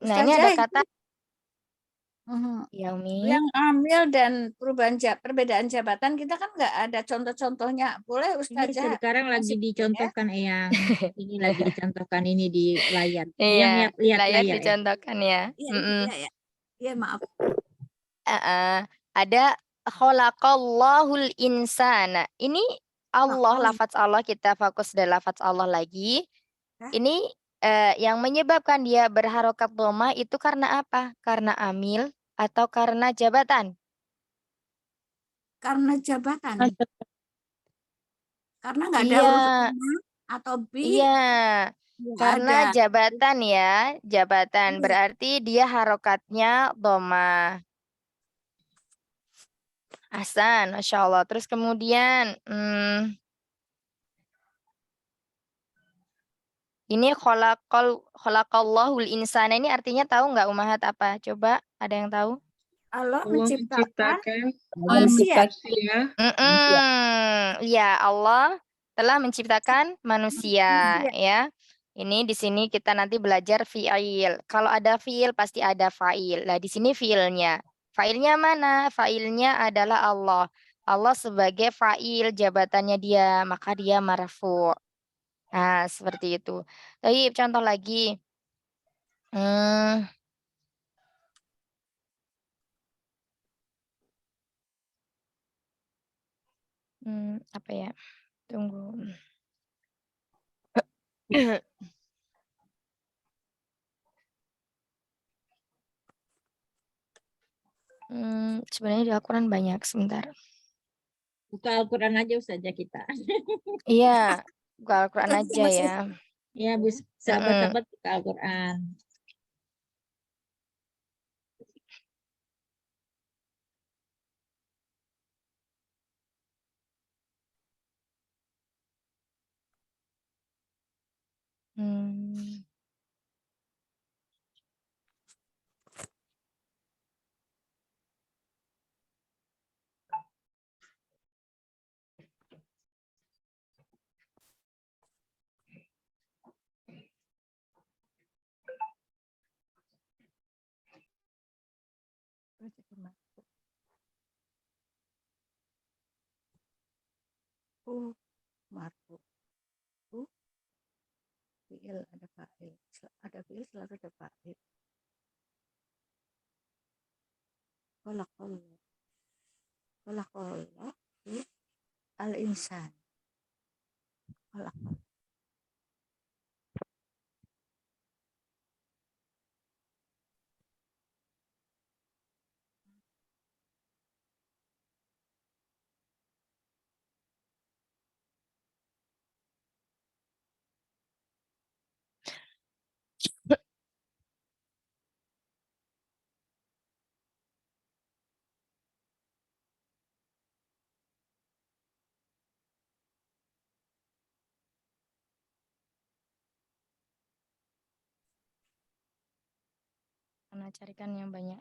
Nah, ini ada kata ya Umi. Yang amil dan perbedaan jabatan kita kan nggak ada contoh-contohnya. Boleh Ini Ustazah? sekarang lagi dicontohkan yang ini lagi dicontohkan ini di layar. Iya, Yang lihat layar layar ya. dicontohkan ya. Iya. Iya, maaf. Ada khalaqallahul insana. Ini Allah, lafaz Allah, kita fokus dari lafaz Allah lagi. Ini yang menyebabkan dia berharokat dhamma itu karena apa? Karena amil atau karena jabatan? Karena jabatan. Karena nggak ada Iya. huruf A atau B. Iya, Nggak karena ada. jabatan ya, jabatan Iya. berarti dia harokatnya dhamma. Hasan, Masya Allah. Terus kemudian, ini khalaqallahul insana ini artinya tahu nggak Umahat apa? Coba ada yang tahu? Allah Allah menciptakan menciptakan manusia. manusia. Iya, Allah telah menciptakan manusia ya. Ini di sini kita nanti belajar fi'il. Kalau ada fi'il pasti ada fa'il. Nah, di sini fi'ilnya. Fa'ilnya mana? Fa'ilnya adalah Allah. Allah sebagai fa'il, jabatannya dia, maka dia marfu'. Nah, seperti itu. Baik, contoh lagi. Hmm, apa ya? Tunggu. Sebenarnya di Al-Quran banyak, sebentar. Buka Al-Quran aja Ustazah kita. Iya, buka Al-Quran Kita aja masih ya. Ya, sahabat-sahabat buka Al-Quran. Hmm. marfu. Fi'il ada fa'il. Ada fi'il selalu ada fa'il. Khalaqallah. Khalaqallah al-insan. Khalaqallah. Karena carikan yang banyak.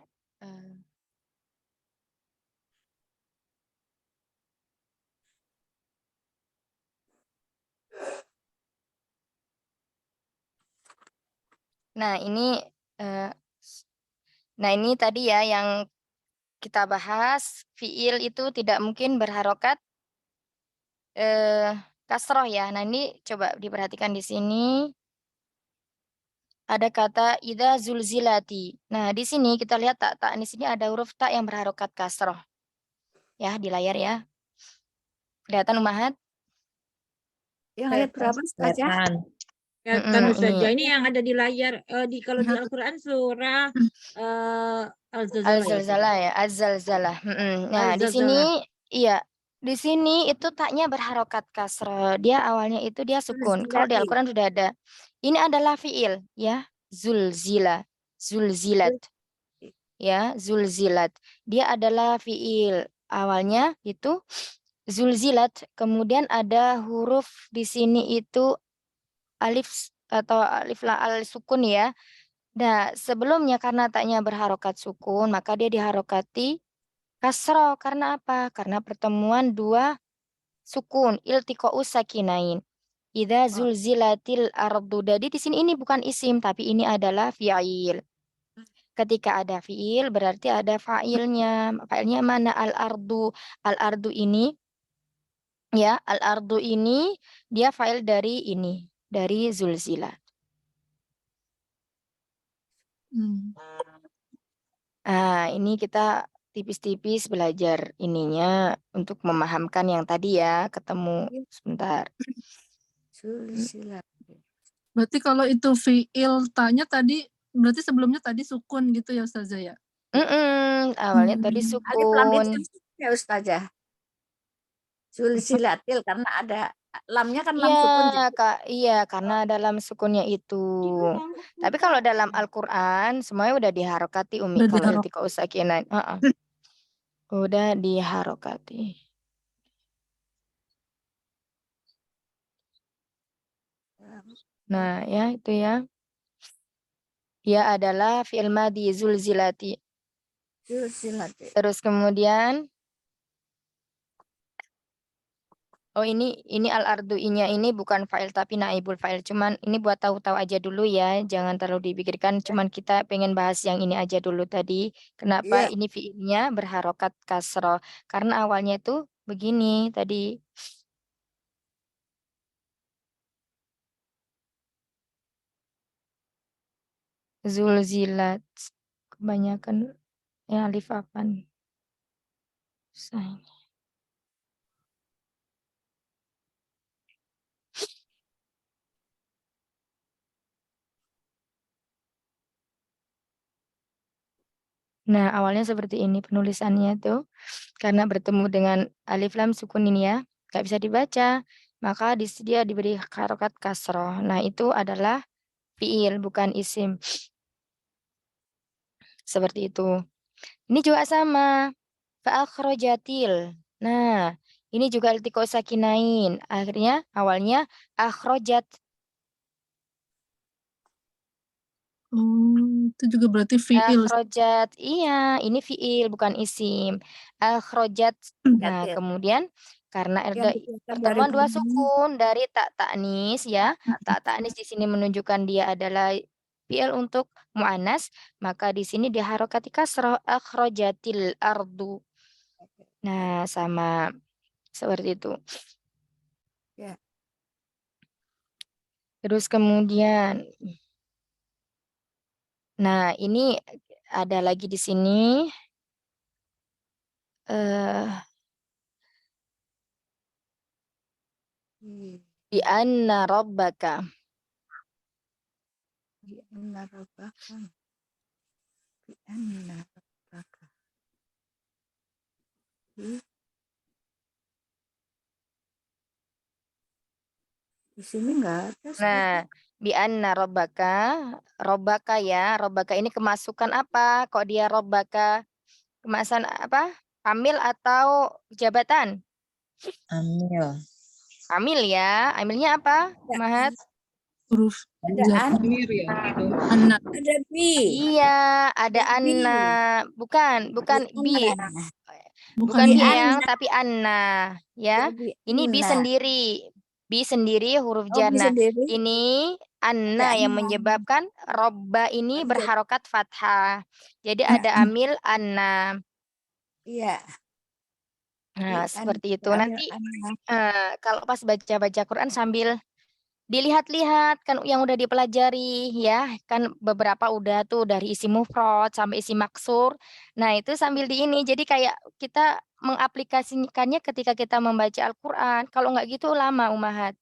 Nah, ini tadi ya yang kita bahas, fiil itu tidak mungkin berharokat kasroh ya. Nah, ini coba diperhatikan di sini. Ada kata idza zulzilati. Nah, di sini kita lihat tak di sini ada huruf ta yang berharokat kasroh. Ya, di layar ya. Kelihatan Umahat? Yang ayat berapa Ustazah? Kelihatan Ustazah. Ini Ini yang ada di layar. Kalau di Al-Quran surah Al-Zalzalah ya. Al-Zalzalah ya, Az-Zalzalah. Nah, di sini iya, di sini itu taknya berharokat kasroh. Dia awalnya itu dia sukun. Kalau di Zulzilati. Al-Quran sudah ada. Ini adalah fiil ya, zulzila, zulzilat. Ya, zulzilat. Dia adalah fiil. Awalnya itu zulzilat, kemudian ada huruf di sini itu alif atau alif la al sukun ya. Nah, sebelumnya karena taknya berharokat sukun, maka dia diharokati kasroh. Karena apa? Karena pertemuan dua sukun, iltiqa'us sakinain. Idza zulzilatil ardu. Jadi di sini ini bukan isim, tapi ini adalah fi'il. Ketika ada fi'il berarti ada fa'ilnya. Fa'ilnya mana? Al-ardu. Al-ardu ini ya, al-ardu ini dia fa'il dari ini, dari zulzilah. Ini kita tipis-tipis belajar ininya untuk memahamkan yang tadi ya, ketemu sebentar. Zulzilati. Berarti kalau itu fiil tanya tadi, berarti sebelumnya tadi sukun gitu ya Ustazah ya? Awalnya tadi Alif lam itu sukun. ya Ustazah. Zulzilatil karena ada lamnya kan lam Iya, sukun. Kak. Iya, karena dalam sukunnya itu. Tapi kalau dalam Al-Qur'an semuanya udah diharokati Umi Udah kalau diharok. iltiqa'us sakinain. Udah diharokati. Nah, ya itu ya. Dia adalah fi'il madhi zulzilati. Terus kemudian ini al-arduinya ini bukan fa'il tapi naibul fa'il. Cuman ini buat tahu-tahu aja dulu ya, jangan terlalu dipikirkan. Cuman kita pengen bahas yang ini aja dulu tadi. Kenapa ini fi'ilnya berharokat kasroh? Karena awalnya itu begini tadi. Zulzilat. Kebanyakan ya alif apaan? Susah. Nah, awalnya seperti ini penulisannya tuh. Karena bertemu dengan alif lam sukun ini ya, nggak bisa dibaca. Maka dia diberi harokat kasroh. Nah, itu adalah fiil, bukan isim. Seperti itu. Ini juga sama. Fa'akhrojatil. Nah, ini juga iltiqo sakinain. Akhirnya awalnya akhrojat. Itu juga berarti fiil. Akhrojat. Iya, ini fiil bukan isim. Akhrojat. Nah, kemudian karena ada pertemuan dua sukun dari tak ta'nis ya. Tak ta'nis di sini menunjukkan dia adalah fiil untuk mu'annas, maka di sini diharokati kasroh akhrojatil ardu. Nah, sama seperti itu. Ya. Terus kemudian nah, ini ada lagi di sini bi anna rabbaka. Bi anna rabbaka. Bi anna rabbaka. Di sini enggak ada. Nah, bi anna rabbaka ya. Rabbaka ini kemasukan apa? Kok dia rabbaka? Kemasan apa? Amil atau jabatan? Amil. Amil ya. Amilnya apa? Mahat? Huruf Ada Amir ya gitu. anak. Ada bi. Iya, ada Bi. anna. Bukan bi. Bukan Bi yang anna. tapi anna ya. Bi Ini bi anna. sendiri. Bi sendiri huruf Oh, jar. bi Nah, sendiri. ini anna yang menyebabkan robba ini berharokat fathah. Jadi ada amil anna. Iya. Nah, seperti itu. Amil Nanti anna. kalau pas baca-baca Quran sambil dilihat-lihat kan yang udah dipelajari ya. Kan beberapa udah tuh dari isi mufrad sampai isi maksur. Nah, itu sambil di ini. Jadi kayak kita mengaplikasikannya ketika kita membaca Al-Qur'an. Kalau nggak gitu lama Umahat.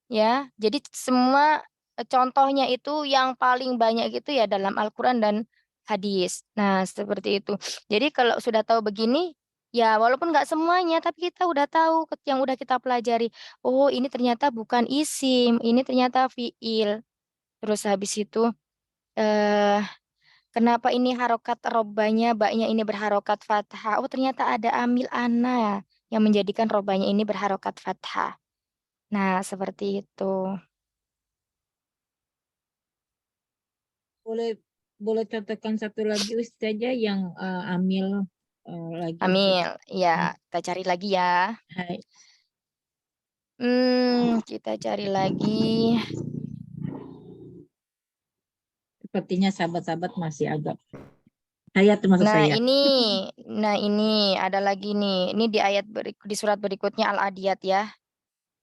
Ya, jadi semua contohnya itu yang paling banyak itu ya dalam Al-Qur'an dan hadis. Nah, seperti itu. Jadi kalau sudah tahu begini, ya walaupun nggak semuanya, tapi kita udah tahu yang udah kita pelajari. Oh, ini ternyata bukan isim, ini ternyata fiil. Terus habis itu eh kenapa ini harokat robbanya, baknya ini berharokat fathah. Oh, ternyata ada amil ana yang menjadikan robbanya ini berharokat fathah. Nah, seperti itu. Boleh contohkan satu lagi Ustazah yang amil lagi. Amil, ya kita cari lagi ya. Hai. Kita cari lagi. Sepertinya sahabat-sahabat masih agak. Saya termasuk Nah saya. ini ada lagi nih. Ini di ayat di surat berikutnya Al-Adiyat ya.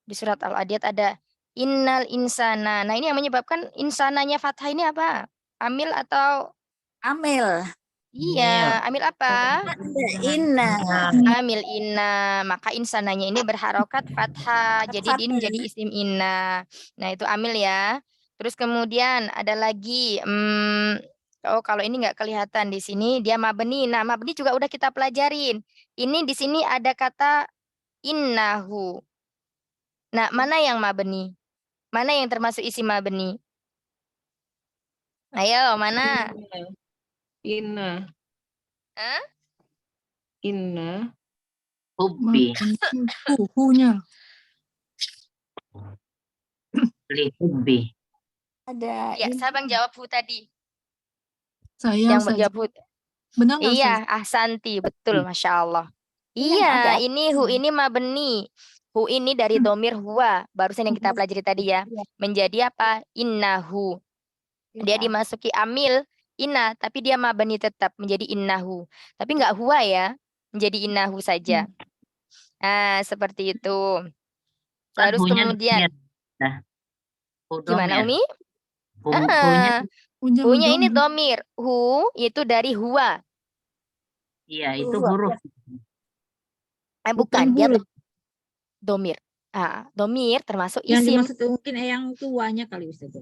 Di surat Al-Adiyat ada innal insana. Nah ini yang menyebabkan insananya fathah ini apa? Amil atau Amil. iya, amil apa? Inna. Amil inna, maka insananya ini berharokat fathah, jadi dia menjadi isim inna. Nah itu amil ya. Terus kemudian ada lagi, oh kalau ini nggak kelihatan di sini dia mabni. Nah mabni juga udah kita pelajarin. Ini di sini ada kata innahu. Nah mana yang mabni? Mana yang termasuk isim mabni? Ayo mana? Inna. Hah? Inna. Hubbi. Hunya. Li hubbi. Ada Ya, siapa yang jawab hu tadi? Saya Yang saja. jawab hu. Benar nggak Iya, Ustazah? ahsanti, betul, Masya Allah. Iya, ada. Iya, ini hu ini mabni. Hu ini dari domir huwa, barusan yang kita pelajari tadi ya. Iya, Menjadi apa? Innahu. Dia iya. dimasuki amil, inna, tapi dia mabni tetap menjadi innahu. Tapi nggak huwa ya, menjadi innahu saja. Nah, seperti itu. Kan Terus hunya kemudian, domir. Nah, hu gimana domir. Umi? Hunya Ah, Punya hunya ini domir. domir. Hu itu dari huwa. iya itu Huwa. huruf. Bukan, dia huruf. domir. Domir termasuk Yang isim. dimaksud mungkin yang tuanya kali Ustazah.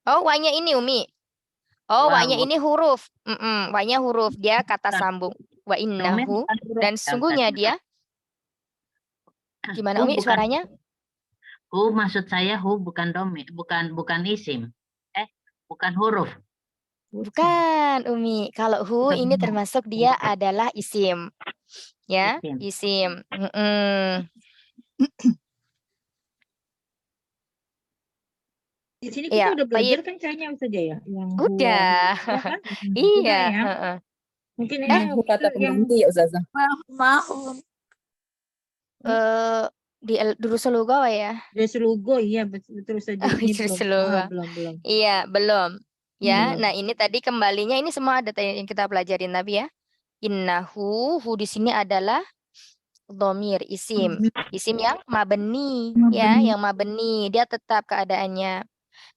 Oh, wanya ini Umi. Oh, Wow. wanya ini huruf. Wanya huruf. Dia kata sambung. Wa Domir innahu. bukan huruf. Dan sesungguhnya dia. Gimana Umi bukan, suaranya? maksud saya bukan domir, bukan isim. Bukan huruf. Bukan Umi. Kalau hu ini termasuk dia adalah isim. Ya, isim. Di sini Iya, kita udah belajar baik. kan kayaknya Ustazah ya, yang Udah. huwa, kan? Iya. Udah ya. heeh. Mungkin Hu kata itu yang pengganti ya Ustazah. Maaf. Di Durusul Lugha ya. Resulugo, iya betul saja. Oh, Ini Durusul belum, Lugha. belum. Iya, belum. Ya, Belum. nah ini tadi kembalinya ini semua ada yang kita pelajarin Nabi ya. Innahu, hu di sini adalah dhamir, isim. Isim yang mabni, ya, yang mabni. Dia tetap keadaannya.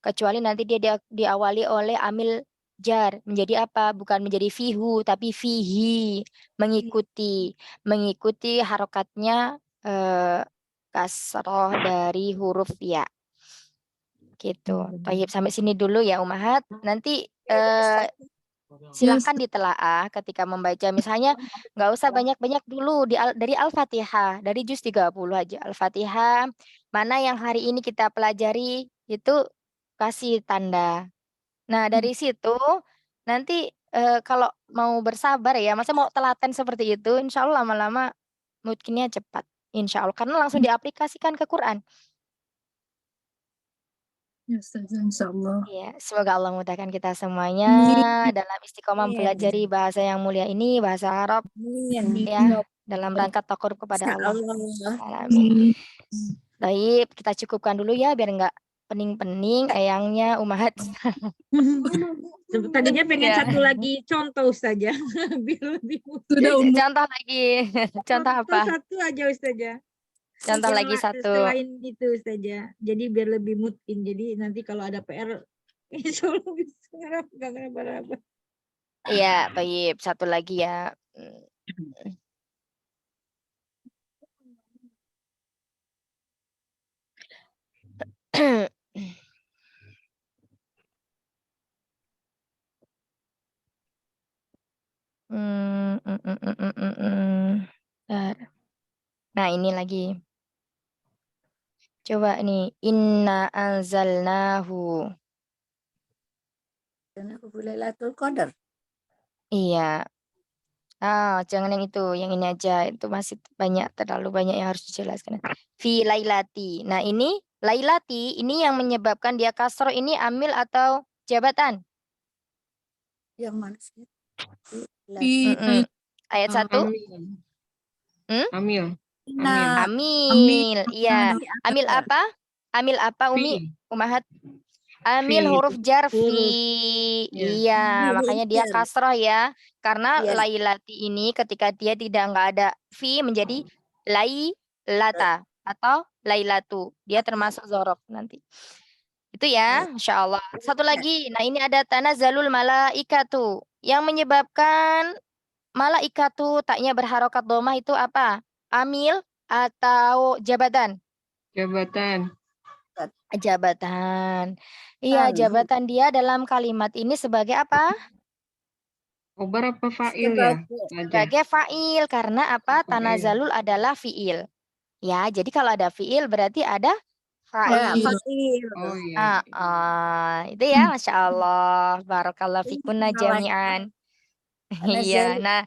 Kecuali nanti dia diawali oleh amil jar. Menjadi apa? Bukan menjadi fihu, tapi fihi. Mengikuti. Mengikuti harokatnya kasroh dari huruf ya. Gitu. Baik, sampai sini dulu ya Umahat. Nanti silahkan ditelaah ketika membaca. Misalnya nggak usah banyak-banyak dulu dari Al-Fatihah, dari juz 30 aja. Al-Fatihah, mana yang hari ini kita pelajari itu kasih tanda. Nah, dari situ nanti kalau mau bersabar ya, masa mau telaten seperti itu, insya Allah lama-lama mungkinnya cepat. Insya Allah, karena langsung diaplikasikan ke Quran. Ya Ustazah, insya-Allah. Ya, semoga Allah memudahkan kita semuanya dalam istiqomah Amin. mempelajari bahasa yang mulia ini, bahasa Arab, ya, dalam rangka takarub kepada Allah. Amin. Baik, kita cukupkan dulu ya, biar nggak pening-pening eyangnya Umahat. Tadinya pengen Ya. satu lagi contoh saja, biar lebih mudah. Sudah Contoh lagi, contoh apa? Satu aja Ustazah. Contoh Yang lagi satu. Selain itu saja. Jadi biar lebih mungkin. Jadi nanti kalau ada PR, insya Allah bisa nggak kenapa-napa. Iya, baik, satu lagi ya. Bentar. Nah, ini lagi. Coba nih, inna anzalnahu. Dan aku Lailatul Qadar. Iya. Jangan yang itu, yang ini aja. Itu masih terlalu banyak yang harus dijelaskan. Fi lailati. Nah, ini lailati, ini yang menyebabkan dia kasroh ini amil atau jabatan? Yang mana sih? Ayat 1. Amil. Nah, Amil. Iya. Amil apa? Amil apa Umi? Umahat? Amil Fi. huruf jar fi. Ya. Iya, makanya dia kasroh ya. Karena Iya. lailati ini ketika dia nggak ada fi menjadi lailata atau lailatu. Dia termasuk zorof nanti. Itu ya, Masya Allah. Satu lagi, nah ini ada tanazzalul malaikatu. Yang menyebabkan malaikatu taknya berharokat domah itu apa? Amil atau jabatan? Jabatan. Jabatan. Iya, jabatan dia dalam kalimat ini sebagai apa? Khobar apa fa'il ya? Sebagai fa'il. Karena apa? Tanazalul adalah fi'il. Ya, jadi kalau ada fi'il berarti ada fa'il. Oh iya. Itu ya, Masya Allah. Barakallahu fikunna jami'an. Iya, nah.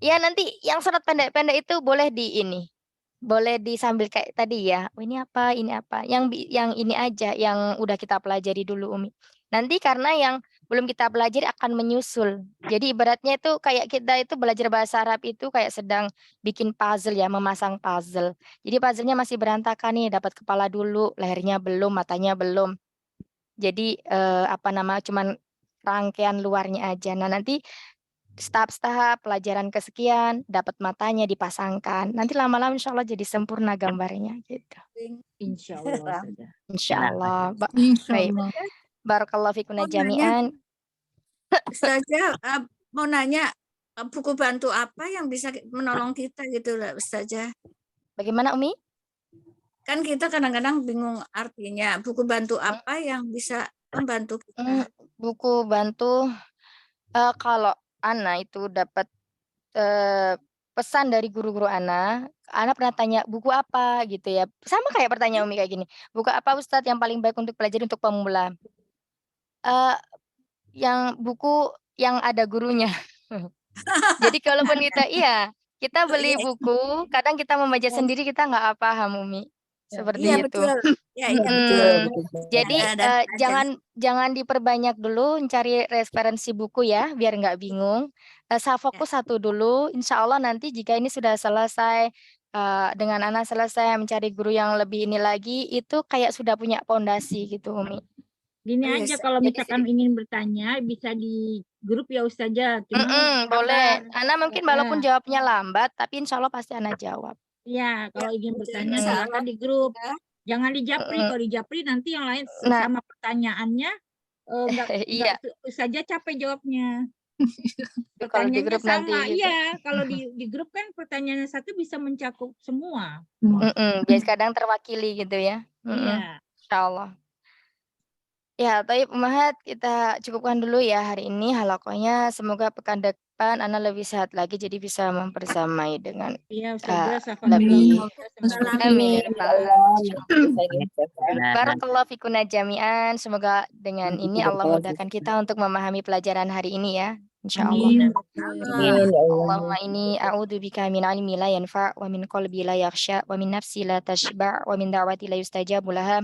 Ya nanti yang surat pendek-pendek itu boleh boleh disambil kayak tadi ya. Oh, ini apa? Yang ini aja yang udah kita pelajari dulu Umi. Nanti karena yang belum kita pelajari akan menyusul. Jadi ibaratnya itu kayak kita itu belajar bahasa Arab itu kayak sedang bikin puzzle ya, memasang puzzle. Jadi puzzle-nya masih berantakan nih, dapat kepala dulu, lehernya belum, matanya belum. Jadi cuman rangkaian luarnya aja. Nah, nanti tahap-tahap pelajaran kesekian, dapat matanya dipasangkan. Nanti lama-lama insya Allah jadi sempurna gambarnya gitu. Insya Allah. Ustazah. Insya Allah. Insya Baik. Allah. Barakallahu fikuna Mau nanya. jami'an. Ustazah, mau nanya buku bantu apa yang bisa menolong kita gitu lah Ustazah. Bagaimana Umi? Kan kita kadang-kadang bingung artinya. Buku bantu apa yang bisa membantu kita? Buku bantu kalau Ana itu dapat pesan dari guru-guru Ana pernah tanya buku apa gitu ya. Sama kayak pertanyaan Umi kayak gini. Buku apa Ustadz yang paling baik untuk pelajari untuk pemula? Yang buku yang ada gurunya. Jadi kalaupun kita beli buku, kadang kita membaca sendiri kita nggak paham Umi. Seperti Iya, itu. betul. Ya, iya, betul. Jadi jangan diperbanyak dulu mencari referensi buku ya, biar nggak bingung. Fokus satu dulu. Insya Allah nanti jika ini sudah selesai dengan Ana selesai mencari guru yang lebih ini lagi, itu kayak sudah punya pondasi gitu Umi. Gini aja kalau misalkan ingin bertanya bisa di grup ya Ustazah. Boleh. Ana mungkin walaupun jawabnya lambat, tapi insya Allah pasti Ana jawab. Iya, kalau ingin bertanya silakan di grup. Jangan di japri, kalau di japri nanti yang lain sama pertanyaannya enggak saja capek jawabnya. Pertanyaannya sama. Iya, kalau di grup kan pertanyaannya satu bisa mencakup semua. Biar kadang terwakili gitu ya. Iya. Insyaallah. Ya, Thaib Ummahat, kita cukupkan dulu ya hari ini halakohnya. Semoga pekan depan Ana lebih sehat lagi, jadi bisa mempersamai dengan lebih. Amin. Barakallahu fikuna jami'an. Semoga dengan ini Allah mudahkan kita untuk memahami pelajaran hari ini ya. Insyaallah. Allahumma inni a'udzubika min ilmi la yanfa' wa min qalbi la yakhsha wa min nafsi la tashba' wa min da'wati la yustajabu laha.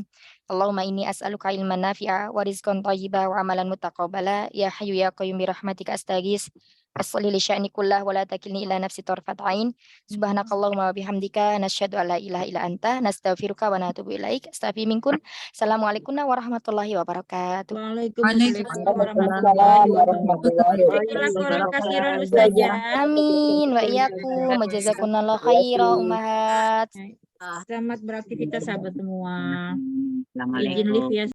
Allahumma inni as'aluka ilman nafi'a wa rizqan thayyiba wa amalan mutaqabbala ya hayyu ya qayyum bi rahmatika astaghis. Asli li sya'ni kullah wa la takilni ila nafsi tarfat ain. Subhanakallahumma wa bihamdika nasyhadu an la ilaha illa anta nastaghfiruka wa natubu ilaik. Astaghfiru minkum. Assalamualaikum warahmatullahi wabarakatuh. Waalaikumsalam warahmatullahi wabarakatuh. Amin wa iyyakum. Jazakumullahu khairan ummahat. Selamat beraktivitas sahabat semua. Assalamualaikum. Izin live ya.